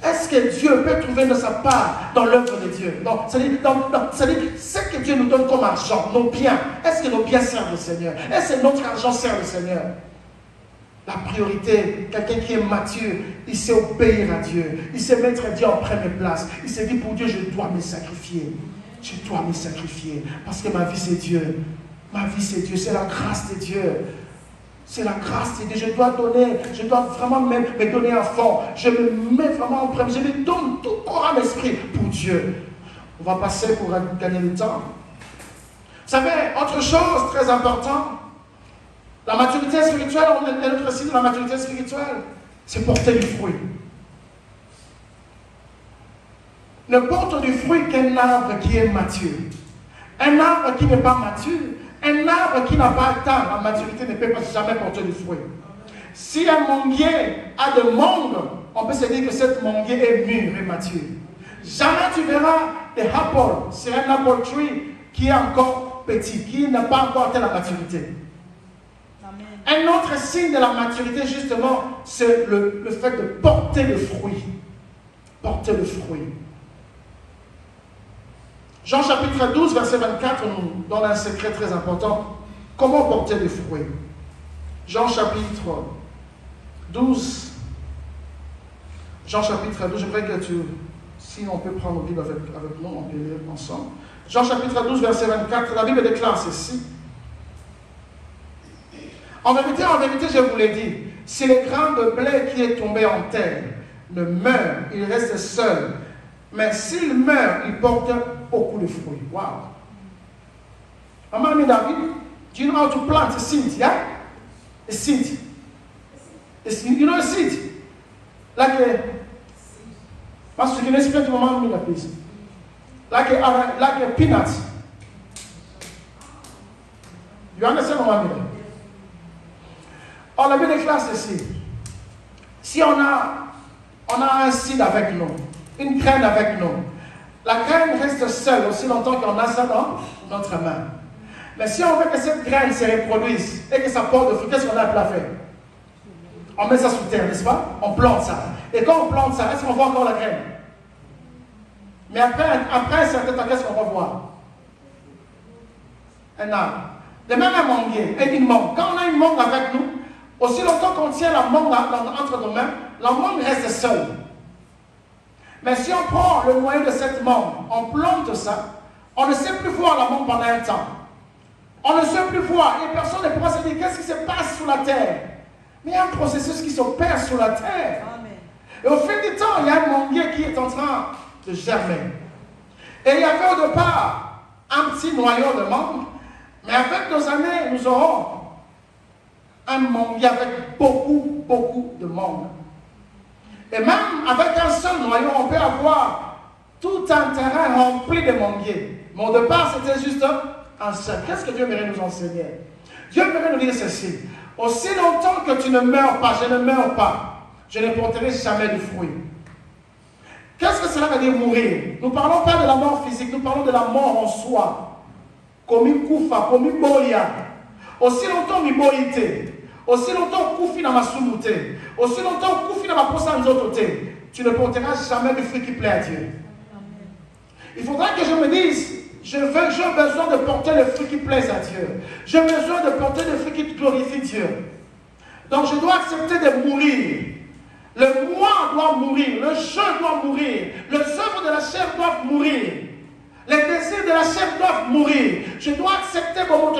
Est-ce que Dieu peut trouver de sa part dans l'œuvre de Dieu? C'est-à-dire, ce que Dieu nous donne comme argent, nos biens, est-ce que nos biens servent le Seigneur? Est-ce que notre argent sert le Seigneur? La priorité, quelqu'un qui est mature, il sait obéir à Dieu, il sait mettre Dieu en première place. Il s'est dit, pour Dieu, je dois me sacrifier. Je dois me sacrifier, parce que ma vie c'est Dieu. Ma vie c'est Dieu, c'est la grâce de Dieu. C'est la grâce de Dieu. Je dois vraiment me donner à fond. Je me mets vraiment en premier. Je me donne tout corps à l'esprit pour Dieu. On va passer pour gagner du temps. Vous savez, autre chose très importante, la maturité spirituelle, on est notre signe de la maturité spirituelle, c'est porter du fruit. Ne porte du fruit qu'un arbre qui est mature. Un arbre qui n'est pas mature, un arbre qui n'a pas atteint la maturité ne peut jamais porter du fruit. Si un manguier a de mangues, on peut se dire que cette manguier est mûre et mature. Jamais tu verras des apples, c'est un apple tree qui est encore petit, qui n'a pas encore atteint la maturité. Amen. Un autre signe de la maturité, justement, c'est le fait de porter le fruit. Porter le fruit. Jean chapitre 12, verset 24, nous donne un secret très important. Comment porter des fruits? Jean chapitre 12, Jean chapitre 12, je voudrais que si on peut prendre nos Bibles avec nous, on peut lire ensemble. Jean chapitre 12, verset 24, la Bible déclare ceci. En vérité, je vous l'ai dit, si le grain de blé qui est tombé en terre ne meurt, il reste seul. Mais s'il meurt, il porte beaucoup de fruits. Wow. Maman David, do you know how to plant a seed? Yeah? A seed. You know a seed? Like a... Pastor, can you explain to Mama Mina, please? Like a peanut. You understand, Mama Mina? On a bien déclaré ceci. Si on a un seed avec nous, une graine avec nous, la graine reste seule aussi longtemps qu'on a ça dans notre main. Mais si on veut que cette graine se reproduise et que ça porte de fruits, qu'est-ce qu'on a à faire? On met ça sous terre, n'est-ce pas? On plante ça. Et quand on plante ça, est-ce qu'on voit encore la graine? Mais après un certain temps, qu'est-ce qu'on va voir? Un arbre. De même un manguier et une mangue. Quand on a une mangue avec nous, aussi longtemps qu'on tient la mangue entre nos mains, la mangue reste seule. Mais si on prend le noyau de cette mangue, on plante ça, on ne sait plus voir la mangue pendant un temps. On ne sait plus voir et personne ne pourra se dire qu'est-ce qui se passe sous la terre. Mais il y a un processus qui s'opère sous la terre. Amen. Et au fil du temps, il y a un manguier qui est en train de germer. Et il y avait au départ un petit noyau de mangue, mais avec nos années, nous aurons un manguier avec beaucoup de mangue. Et même avec un seul noyau, on peut avoir tout un terrain rempli de manguiers. Mais au départ, c'était juste un seul. Qu'est-ce que Dieu aimerait nous enseigner? Dieu aimerait nous dire ceci. Aussi longtemps que tu ne meurs pas, je ne meurs pas, je ne porterai jamais de fruits. Qu'est-ce que cela veut dire mourir? Nous ne parlons pas de la mort physique, nous parlons de la mort en soi. Comme une koufa, comme une boya. Aussi longtemps que boyité. Aussi longtemps que koufi dans ma soulouté. Aussi longtemps que koufi dans ma poisson d'autoté. Tu ne porteras jamais de fruits qui plaît à Dieu. Il faudra que je me dise, j'ai besoin de porter le fruit qui plaise à Dieu. J'ai besoin de porter le fruit qui glorifie Dieu. Donc je dois accepter de mourir. Le moi doit mourir, le je doit mourir, les œuvres de la chair doivent mourir, les désirs de la chair doivent mourir. Je dois accepter que mon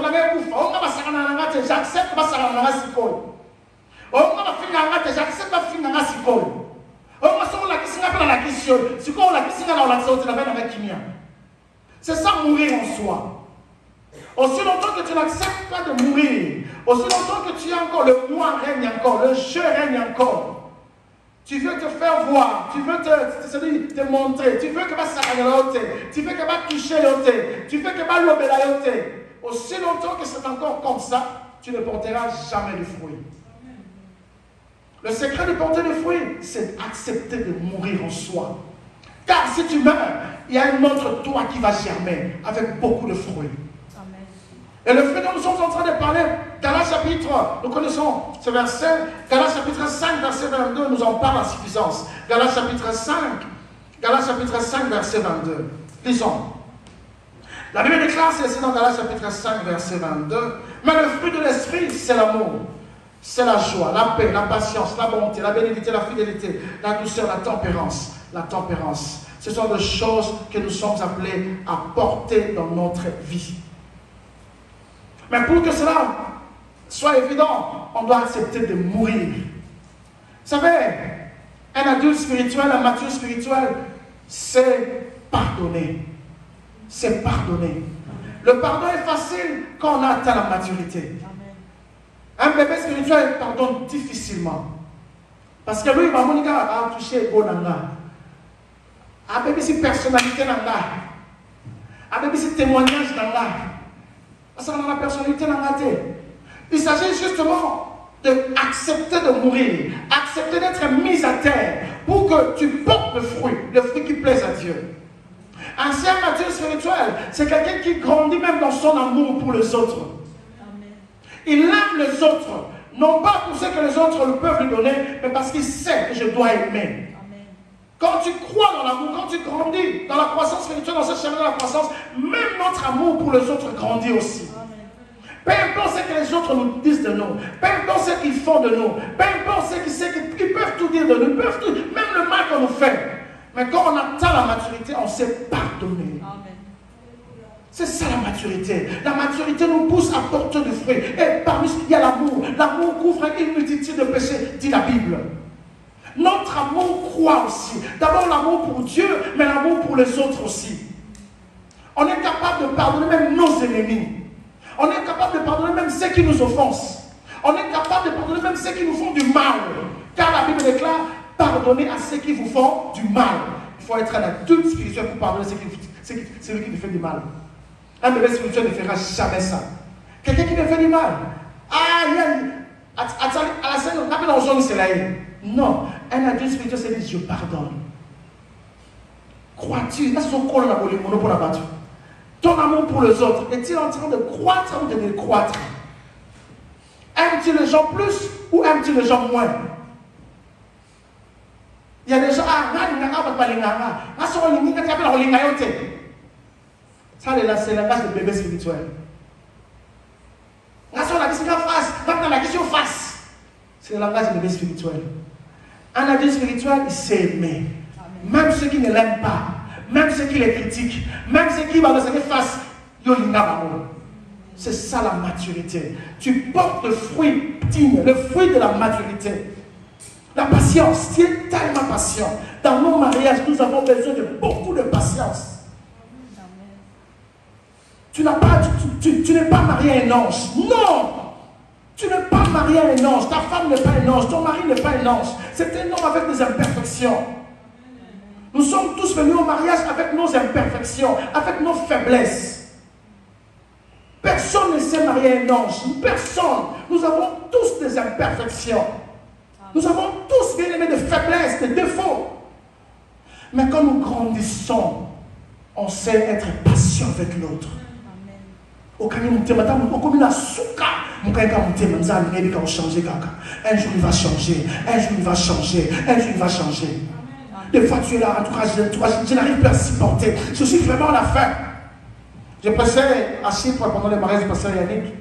j'accepte ma sarana sikol. J'accepte ma finanga sikol. C'est ça mourir en soi. Aussi longtemps que tu n'acceptes pas de mourir, aussi longtemps que tu as encore le moi règne encore, le je règne encore. Tu veux te faire voir, tu veux te montrer, tu veux que ça tu veux que ça toucher, tu veux que ça l'obéir. Aussi longtemps que c'est encore comme ça, tu ne porteras jamais de fruits. Le secret de porter des fruits, c'est d'accepter de mourir en soi. Car si tu meurs, il y a une autre toi qui va germer avec beaucoup de fruits. Amen. Et le fruit dont nous sommes en train de parler, Galates chapitre, nous connaissons ce verset, Galates chapitre 5, verset 22, nous en parle en suffisance. Galates chapitre 5, verset 22. Lisons. La Bible déclare ceci dans Galates chapitre 5, verset 22. Mais le fruit de l'esprit, c'est l'amour. C'est la joie, la paix, la patience, la bonté, la bénédiction, la fidélité, la douceur, la tempérance. La tempérance. Ce sont des choses que nous sommes appelés à porter dans notre vie. Mais pour que cela soit évident, on doit accepter de mourir. Vous savez, un adulte spirituel, un mature spirituel, c'est pardonner. C'est pardonner. Le pardon est facile quand on a atteint la maturité. Un bébé spirituel pardonne difficilement. Parce que lui, il va toucher au nanga. Un bébé, c'est personnalité nanga. Un bébé, c'est témoignage nanga. Parce qu'on a la personnalité nanga. Il s'agit justement d'accepter de mourir, accepter d'être mis à terre pour que tu portes le fruit qui plaise à Dieu. Un saint mature spirituel, c'est quelqu'un qui grandit même dans son amour pour les autres. Il aime les autres, non pas pour ce que les autres peuvent lui donner, mais parce qu'il sait que je dois aimer. Amen. Quand tu crois dans l'amour, quand tu grandis dans la croissance spirituelle, dans ce chemin de la croissance, même notre amour pour les autres grandit aussi. Amen. Peu importe ce que les autres nous disent de nous, peu importe ce qu'ils font de nous, peu importe ce qu'ils peuvent tout dire de nous, peuvent tout, même le mal qu'on nous fait. Mais quand on atteint la maturité, on sait pardonner. C'est ça la maturité. La maturité nous pousse à porter du fruit. Et parmi ce qu'il y a l'amour. L'amour couvre une multitude de péchés, dit la Bible. Notre amour croît aussi. D'abord l'amour pour Dieu, mais l'amour pour les autres aussi. On est capable de pardonner même nos ennemis. On est capable de pardonner même ceux qui nous offensent. On est capable de pardonner même ceux qui nous font du mal. Car la Bible déclare, pardonnez à ceux qui vous font du mal. Il faut être un adulte spirituel pour pardonner celui qui vous fait du mal. Un bébé spirituel ne fera jamais ça. Quelqu'un qui me fait du mal. À la scène, on appelle en jaune, c'est là. Non, un adulte spirituel se dit, je pardonne. Crois-tu? Est-ce qu'on a volé mon pour la battre? Ton amour pour les autres est-il en train de croître ou de décroître? Aimes-tu les gens plus ou aimes-tu les gens moins? Il y a des gens, ça, c'est le langage de bébé spirituel. C'est le langage de bébé spirituel. Un adulte spirituel, il sait aimer. Même ceux qui ne l'aiment pas, même ceux qui les critiquent, même ceux qui vont le faire face, c'est ça la maturité. Tu portes le fruit digne, le fruit de la maturité. La patience, tu es tellement patient. Dans nos mariages, nous avons besoin de beaucoup de patience. Tu n'es pas marié à un ange. Non! Tu n'es pas marié à un ange. Ta femme n'est pas un ange. Ton mari n'est pas un ange. C'est un homme avec des imperfections. Nous sommes tous venus au mariage avec nos imperfections, avec nos faiblesses. Personne ne s'est marié à un ange. Personne. Nous avons tous des imperfections. Nous avons tous, bien aimé, des faiblesses, des défauts. Mais quand nous grandissons, on sait être patient avec l'autre. Un jour il va changer, un jour il va changer, un jour il va changer. Des fois tu es là, en tout cas, je n'arrive plus à supporter. Je suis vraiment à la fin. J'ai passé à Chypre pendant le mariage du pasteur Yannick.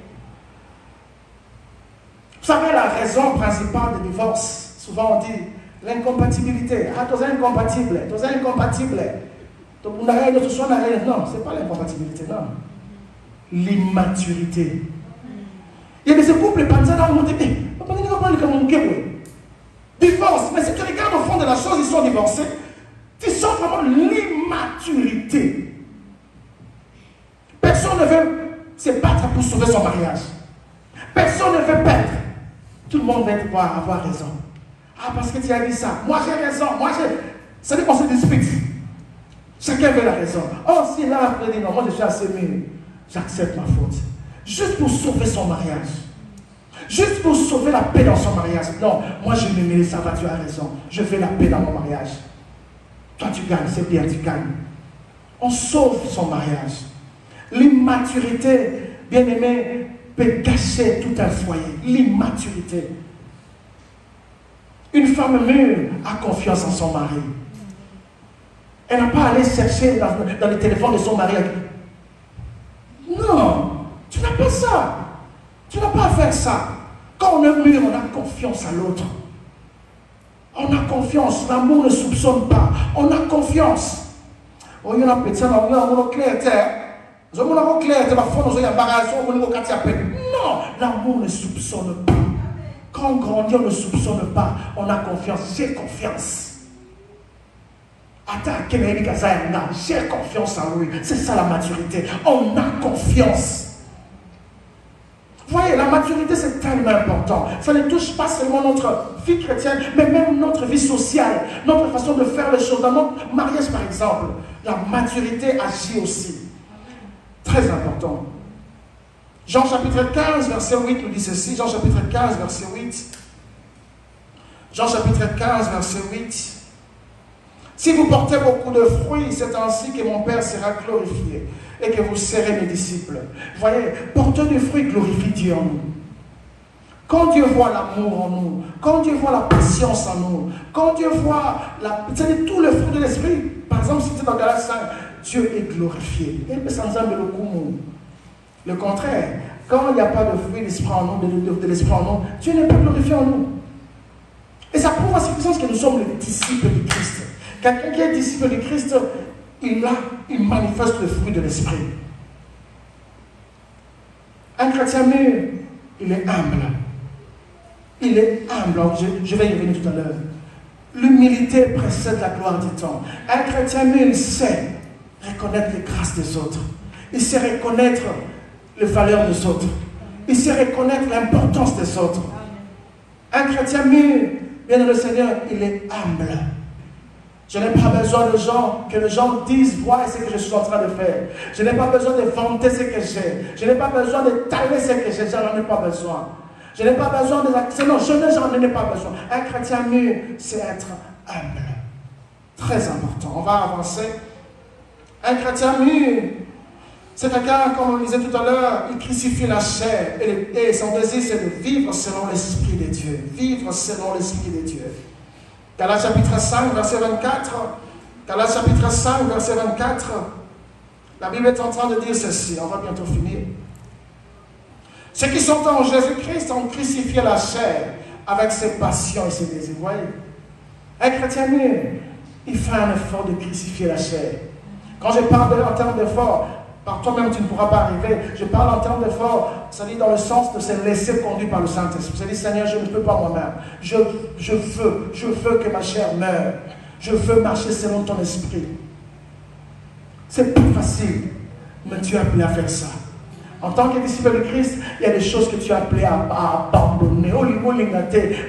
Vous savez la raison principale du divorce, souvent on dit l'incompatibilité. Ah, tu es incompatible, tu es incompatible. Non, ce n'est pas l'incompatibilité, non. L'immaturité. Il y a des couples, divorce, mais si tu regardes au fond de la chose, ils sont divorcés. Tu sens vraiment l'immaturité. Personne ne veut se battre pour sauver son mariage. Personne ne veut perdre. Tout le monde veut avoir raison. Ah, parce que tu as dit ça. Moi j'ai raison. Ça dit qu'on se dispute. Chacun veut la raison. Oh, si là, après dit non, moi je suis assez mûr. J'accepte ma faute. Juste pour sauver son mariage. Juste pour sauver la paix dans son mariage. Non, moi je me mets, ça va, tu as raison. Je fais la paix dans mon mariage. Toi tu gagnes, c'est bien, tu gagnes. On sauve son mariage. L'immaturité, bien aimé, peut gâcher tout un foyer. L'immaturité. Une femme mûre a confiance en son mari. Elle n'a pas à aller chercher dans le téléphone de son mari. Non, tu n'as pas ça. Tu n'as pas à faire ça. Quand on est mûr, on a confiance à l'autre. On a confiance. L'amour ne soupçonne pas. On a confiance. Non, l'amour ne soupçonne pas. Quand on grandit, on ne soupçonne pas. On a confiance. J'ai confiance. J'ai confiance en lui. C'est ça la maturité. On a confiance. Vous voyez, la maturité c'est tellement important. Ça ne touche pas seulement notre vie chrétienne, mais même notre vie sociale, notre façon de faire les choses. Dans notre mariage par exemple, la maturité agit aussi. Très important. Jean chapitre 15, verset 8 nous dit ceci. Jean chapitre 15, verset 8. Jean chapitre 15, verset 8. Si vous portez beaucoup de fruits, c'est ainsi que mon Père sera glorifié et que vous serez mes disciples. Vous voyez, porter du fruit glorifie Dieu en nous. Quand Dieu voit l'amour en nous, quand Dieu voit la patience en nous, quand Dieu voit c'est-à-dire tous les fruits de l'esprit, par exemple, si tu es dans Galates 5, Dieu est glorifié. Le contraire, Quand il n'y a pas de fruit d'esprit en nous, de l'esprit en nous, Dieu n'est pas glorifié en nous. Et ça prouve à suffisance que nous sommes les disciples du Christ. Quelqu'un qui est disciple du Christ, il manifeste le fruit de l'esprit. Un chrétien mûr, il est humble. Il est humble. Je vais y revenir tout à l'heure. L'humilité précède la gloire du temps. Un chrétien mûr, il sait reconnaître les grâces des autres. Il sait reconnaître les valeurs des autres. Il sait reconnaître l'importance des autres. Un chrétien mûr, bien dans le Seigneur, il est humble. Je n'ai pas besoin que les gens disent, voilà ce que je suis en train de faire. Je n'ai pas besoin de vanter ce que j'ai. Je n'ai pas besoin de tailler ce que j'ai. Je n'en ai pas besoin. Je n'ai pas besoin de l'accès. Non, je n'en ai pas besoin. Un chrétien mûr, c'est être humble. Très important. On va avancer. Un chrétien mûr, c'est quelqu'un, comme on le disait tout à l'heure, il crucifie la chair. Et son désir, c'est de vivre selon l'Esprit de Dieu. Vivre selon l'Esprit de Dieu. Galates chapitre 5, verset 24. Galates chapitre 5, verset 24. La Bible est en train de dire ceci. On va bientôt finir. Ceux qui sont en Jésus-Christ ont crucifié la chair avec ses passions et ses désirs. Vous voyez? Un chrétien mûr, il fait un effort de crucifier la chair. Quand je parle en termes d'effort, par toi-même tu ne pourras pas arriver. Je parle en termes d'effort, c'est-à-dire dans le sens de se laisser conduire par le Saint-Esprit. C'est-à-dire, Seigneur, je ne peux pas moi-même. Je veux que ma chair meure. Je veux marcher selon ton esprit. C'est plus facile, mais tu es appelé à faire ça. En tant que disciple de Christ, il y a des choses que tu es appelé à abandonner.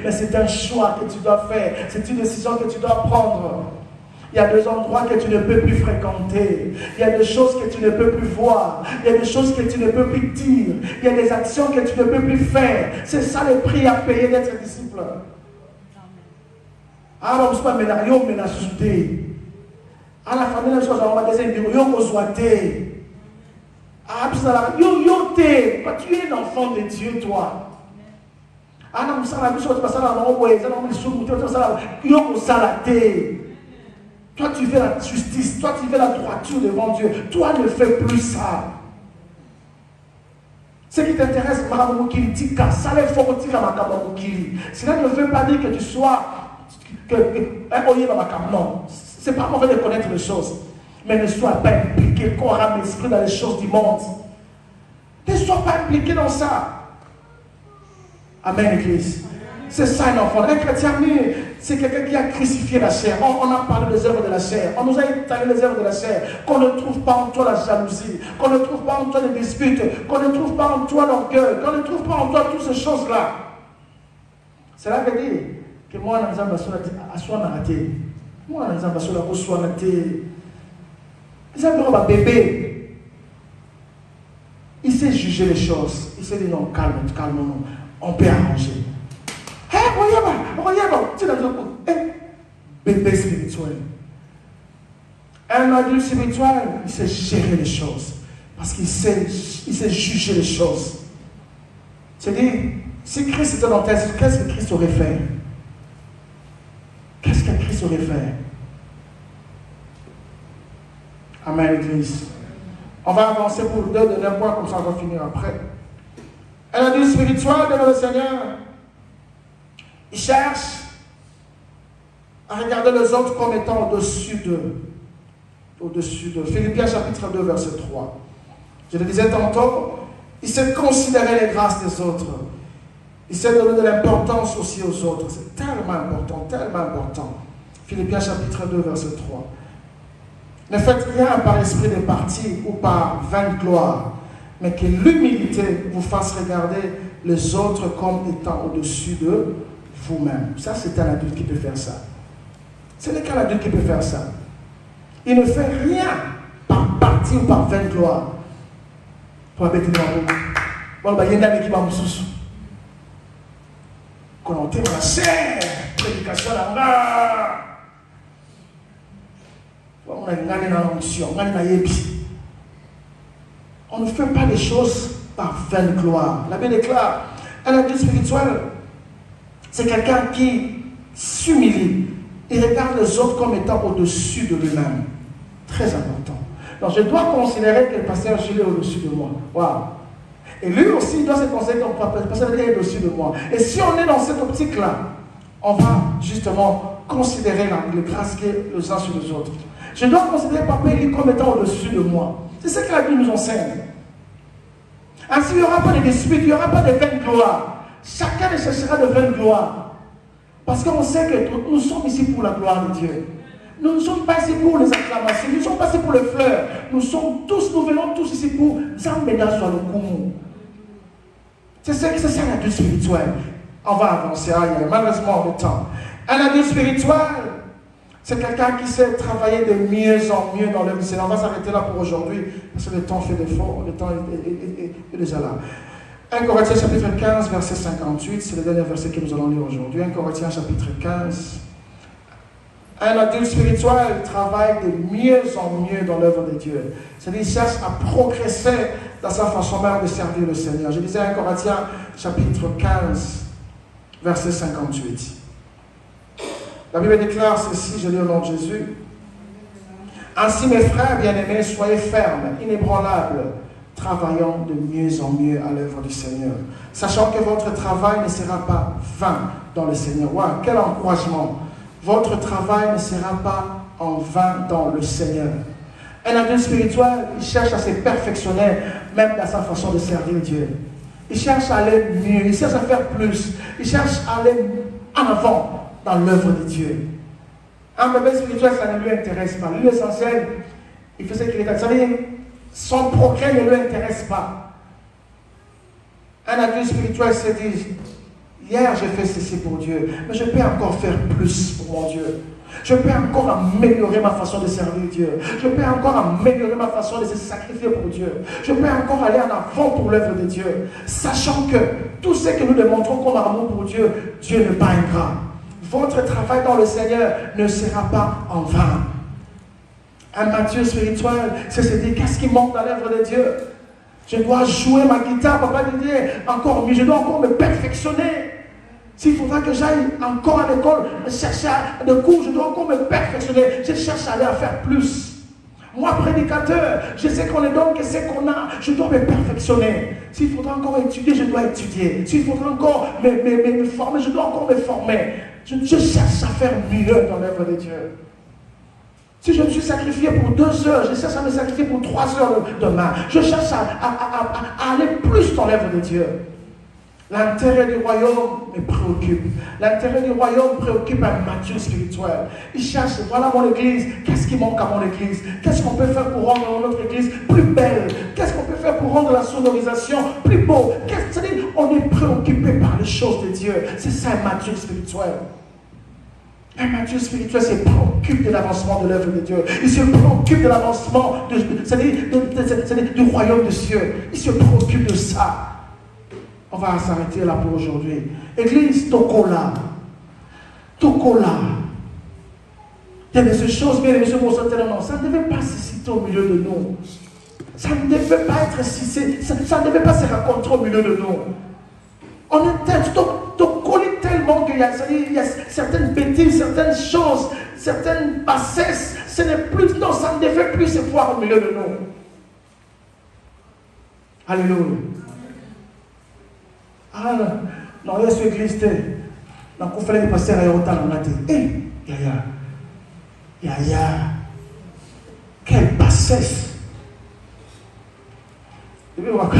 Mais c'est un choix que tu dois faire. C'est une décision que tu dois prendre. Il y a des endroits que tu ne peux plus fréquenter. Il y a des choses que tu ne peux plus voir. Il y a des choses que tu ne peux plus dire. Il y a des actions que tu ne peux plus faire. C'est ça le prix à payer d'être disciple. Alors, on ne peut pas me à la famille, on va dire, tu es un enfant de Dieu, toi. Toi, tu veux la justice, toi, tu veux la droiture devant Dieu. Toi, ne fais plus ça. Ce qui t'intéresse, cela ne veut pas dire que tu sois non. C'est pas mauvais de connaître les choses, mais ne sois pas impliqué corps, âme, esprit dans les choses du monde. Ne sois pas impliqué dans ça. Amen, Église. C'est ça un enfant. Un chrétien mûr, c'est quelqu'un qui a crucifié la chair. On a parlé des œuvres de la chair. On nous a étalé les œuvres de la chair. Qu'on ne trouve pas en toi la jalousie. Qu'on ne trouve pas en toi les disputes. Qu'on ne trouve pas en toi l'orgueil. Qu'on ne trouve pas en toi toutes ces choses-là. Cela veut dire que moi, dans les moi, dans les bébé. Il sait juger les choses. Il sait dire non, calme-nous. On peut arranger. Bébé spirituel. Un adulte spirituel, il sait gérer les choses. Parce qu'il sait juger les choses. C'est-à-dire, si Christ était dans ta vie, qu'est-ce que Christ aurait fait? Qu'est-ce que Christ aurait fait? Amen, Église. On va avancer pour deux derniers points, comme ça on va finir après. Un adulte spirituel devant le Seigneur, il cherche à regarder les autres comme étant au-dessus d'eux. Au-dessus d'eux. Philippiens chapitre 2, verset 3. Je le disais tantôt, il sait considérer les grâces des autres. Il sait donner de l'importance aussi aux autres. C'est tellement important, tellement important. Philippiens chapitre 2, verset 3. Ne faites rien par esprit de parti ou par vaine gloire, mais que l'humilité vous fasse regarder les autres comme étant au-dessus de vous-même. Ça, c'est un adulte qui peut faire ça. Ce n'est qu'un adulte qui peut faire ça. Il ne fait rien par parti ou par vaine gloire. Pour abêter dans vous. Bon, il y a une équipe à Moussous. Quand on t'aime la chair, prédication là-bas. On a une onction, on a une yébi. On ne fait pas les choses par vaine gloire. La Bible déclare, un adulte spirituel, c'est quelqu'un qui s'humilie. Il regarde les autres comme étant au-dessus de lui-même. Très important. Donc je dois considérer que le pasteur Gilles est au-dessus de moi. Waouh. Et lui aussi, il doit se considérer comme papa, parce qu'il est au-dessus de moi. Et si on est dans cette optique-là, on va justement considérer les grâces qu'il y a les uns sur les autres. Je dois considérer papa comme étant au-dessus de moi. C'est ce que la Bible nous enseigne. Ainsi, il n'y aura pas de dispute, il n'y aura pas de vaine gloire. Chacun ne cherchera de vaine gloire. Parce qu'on sait que nous sommes ici pour la gloire de Dieu. Nous ne sommes pas ici pour les acclamations, nous ne sommes pas ici pour les fleurs. Nous venons tous ici pour Zambeda sur le Koumou. C'est ça l'adulte spirituel. On va avancer, malheureusement le temps. Un adulte spirituel, c'est quelqu'un qui sait travailler de mieux en mieux dans l'œuvre du Seigneur. On va s'arrêter là pour aujourd'hui, parce que le temps fait défaut, le temps est déjà là. 1 Corinthiens chapitre 15, verset 58, c'est le dernier verset que nous allons lire aujourd'hui. 1 Corinthiens chapitre 15. Un adulte spirituel travaille de mieux en mieux dans l'œuvre de Dieu. C'est-à-dire qu'il cherche à progresser dans sa façon même de servir le Seigneur. Je disais 1 Corinthiens chapitre 15, verset 58. La Bible déclare ceci, je lis au nom de Jésus. Ainsi, mes frères bien-aimés, soyez fermes, inébranlables, travaillant de mieux en mieux à l'œuvre du Seigneur, sachant que votre travail ne sera pas vain dans le Seigneur. Wow, quel encouragement! Votre travail ne sera pas en vain dans le Seigneur. Un adulte spirituel, il cherche à se perfectionner, même dans sa façon de servir Dieu. Il cherche à aller mieux, il cherche à faire plus, il cherche à aller en avant dans l'œuvre de Dieu. Un bébé spirituel, ça ne lui intéresse pas. Lui, l'essentiel, il fait ce qu'il est. Vous savez, son progrès ne lui intéresse pas. Un adulte spirituel se dit, hier j'ai fait ceci pour Dieu, mais je peux encore faire plus pour mon Dieu. Je peux encore améliorer ma façon de servir Dieu. Je peux encore améliorer ma façon de se sacrifier pour Dieu. Je peux encore aller en avant pour l'œuvre de Dieu, sachant que tout ce que nous démontrons comme amour pour Dieu, Dieu n'est pas ingrat. Votre travail dans le Seigneur ne sera pas en vain. Un mature spirituel, c'est se dire, qu'est-ce qui manque dans l'œuvre de Dieu? Je dois jouer ma guitare, papa dit encore mieux, je dois encore me perfectionner. S'il faudra que j'aille encore à l'école chercher des cours, je dois encore me perfectionner. Je cherche à aller à faire plus. Moi, prédicateur, je sais qu'on est donc, que c'est qu'on a, je dois me perfectionner. S'il faudra encore étudier, je dois étudier. S'il faudra encore me former, je dois encore me former. Je cherche à faire mieux dans l'œuvre de Dieu. Si je me suis sacrifié pour 2 heures, je cherche à me sacrifier pour 3 heures demain. Je cherche à aller plus dans l'œuvre de Dieu. L'intérêt du royaume me préoccupe. L'intérêt du royaume préoccupe un mature spirituel. Il cherche, voilà mon église, qu'est-ce qui manque à mon église? Qu'est-ce qu'on peut faire pour rendre notre église plus belle? Qu'est-ce qu'on peut faire pour rendre la sonorisation plus beau? C'est-à-dire, on est préoccupé par les choses de Dieu. C'est ça un mature spirituel. Un mature spirituel se préoccupe de l'avancement de l'œuvre de Dieu. Il se préoccupe de l'avancement du royaume de Dieu. Il se préoccupe de ça. On va s'arrêter là pour aujourd'hui. Église Tokola. Tokola. Il y a des choses, bien les choses, non, ça ne devait pas se citer au milieu de nous. Ça ne devait pas être cité, ça ne devait pas se rencontrer au milieu de nous. On est Tokola tellement qu'il y a certaines bêtises, certaines choses, certaines bassesses. Ce n'est plus, non, ça ne devait plus se voir au milieu de nous. Alléluia. Ah non, il y a cette église, dans le conférence du pasteur, il y a autant de matin. Hé, Yaya, quelle bassesse. Je vais voir que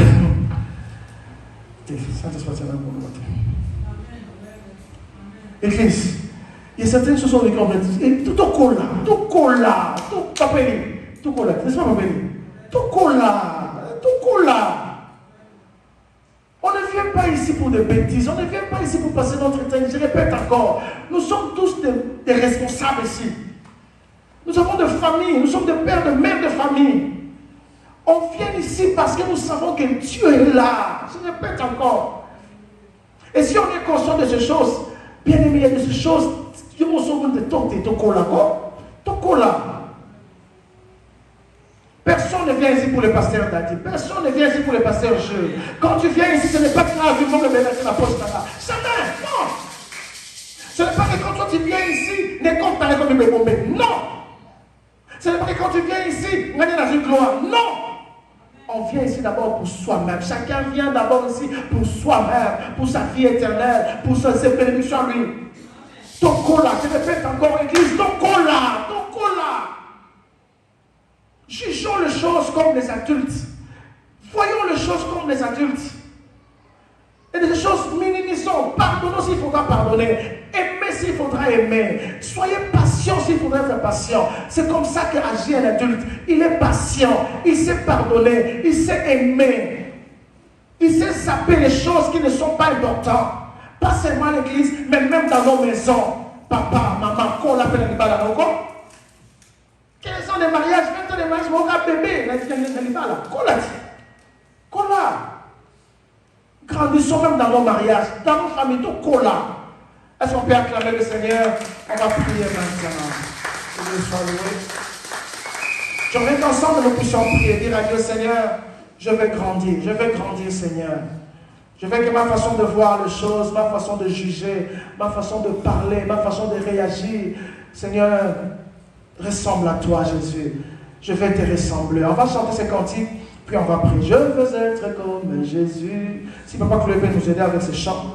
ça se passe là pour le matin. Église, il y a certaines choses qui ont dit, tout colla, tout papeli, tout colla, n'est-ce pas papeli? Tout colla. On ne vient pas ici pour des bêtises, on ne vient pas ici pour passer notre temps. Je répète encore, nous sommes tous des responsables ici. Nous avons des familles, nous sommes des pères, des mères de famille. On vient ici parce que nous savons que Dieu est là. Je répète encore. Et si on est conscient de ces choses, bien aimé, il y a de ces choses, Dieu nous sauve de ton cola. Personne ne vient ici pour le pasteur Dadi. Personne ne vient ici pour le pasteur Jules. Quand tu viens ici, ce n'est pas que tu as vu le bébé dans la poche là. Jamais, non. Ce n'est pas que quand toi tu viens ici, ne compte pas comme bébé bombé. Non. Ce n'est pas que quand tu viens ici, on est dans une gloire. Non. on vient ici d'abord pour soi-même. Chacun vient d'abord ici pour soi-même, pour sa vie éternelle, pour ses bénédictions à lui. Tokola, je répète encore, Église, Tokola, Tokola. Jugeons les choses comme les adultes. Voyons les choses comme les adultes. Et des choses minimisons. Pardonnons s'il faudra pardonner. Aimer s'il faudra aimer. Soyez patient s'il faudra être patient. C'est comme ça qu'agit un adulte. Il est patient. Il sait pardonner. Il sait aimer. Il sait zapper les choses qui ne sont pas importantes. Pas seulement à l'église, mais même dans nos maisons. Papa, maman, qu'on l'appelle un libala, non? 15 ans de mariage, 20 ans de mariage, mon gars bébé, un libala. Qu'on l'a dit. Qu'on l'a. Grandissons même dans nos mariages, dans nos familles, tout cola. Est-ce qu'on peut acclamer le Seigneur? On va prier maintenant. Que Dieu soit loué. J'aimerais qu'ensemble nous puissions prier, dire à Dieu, Seigneur, je vais grandir, Seigneur. Je veux que ma façon de voir les choses, ma façon de juger, ma façon de parler, ma façon de réagir, Seigneur, ressemble à toi, Jésus. Je vais te ressembler. On va chanter ces cantiques. Puis on va prier. Je veux être comme Jésus. Si Papa Chloé peut nous aider avec ces chants,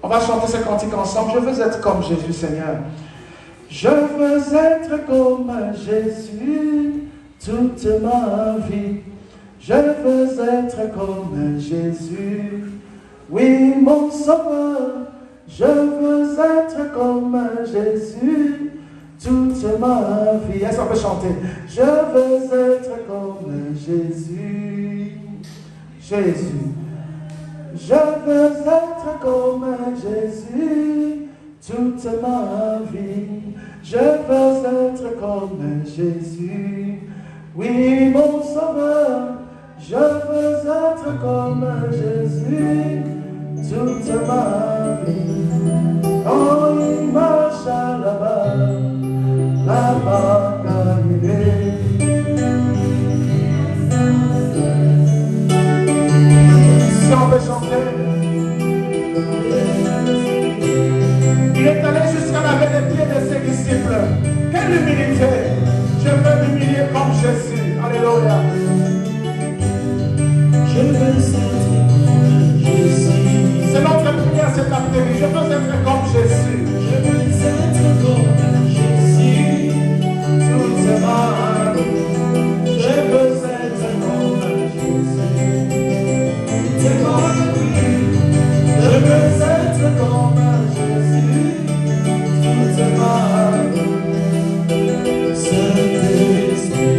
on va chanter ces cantiques ensemble. Je veux être comme Jésus, Seigneur. Je veux être comme Jésus toute ma vie. Je veux être comme Jésus. Oui, mon Sauveur. Je veux être comme Jésus toute ma vie. Est-ce qu'on peut chanter? Je veux être comme Jésus. Jésus. Je veux être comme Jésus toute ma vie. Je veux être comme Jésus. Oui, mon Sauveur. Je veux être comme Jésus toute ma vie. Quand il marche là-bas, là-bas Galilée. Si on veut chanter, il est allé jusqu'à laver les pieds de ses disciples. Quelle humilité! Je veux m'humilier comme Jésus. Alléluia. Je veux être comme Jésus. C'est notre prière cet après-midi. Je veux être comme Jésus. Je veux être comme Jésus. Toute ma vie. Je veux être comme Jésus. Toute ma vie. Je veux être comme Jésus. Toute ma vie. Saint-Esprit.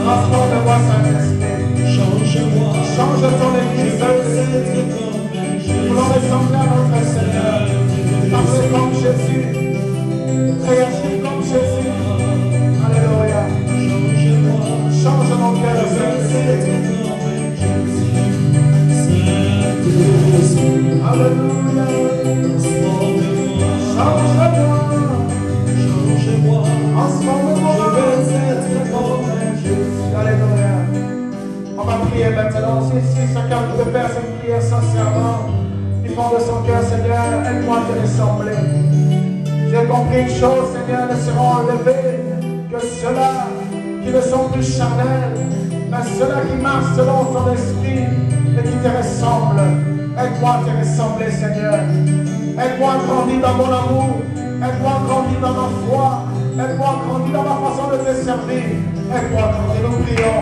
Transforme-moi, Saint-Esprit. Change-moi. Change ton église. Nous voulons ressembler à notre Seigneur. Parler comme Jésus. Réagir comme Jésus. Alléluia. Change mon cœur, Saint-Esprit. Alléluia. Change-moi. Transforme-moi. Je veux être comme Jésus. Alléluia. On va prier maintenant. Si chacun pouvait faire cette prière sincèrement, du fond de son cœur, Seigneur, aide-moi à te ressembler. J'ai compris une chose, Seigneur, ne seront enlevés que ceux-là qui ne sont plus charnels, mais ceux-là qui marchent selon ton esprit et qui te ressemblent. Aide-moi à te ressembler, Seigneur. Aide-moi à grandir dans mon amour. Aide-moi à grandir dans ma foi. Aide-moi à grandir dans ma façon de te servir. Aide-moi à grandir, nous prions.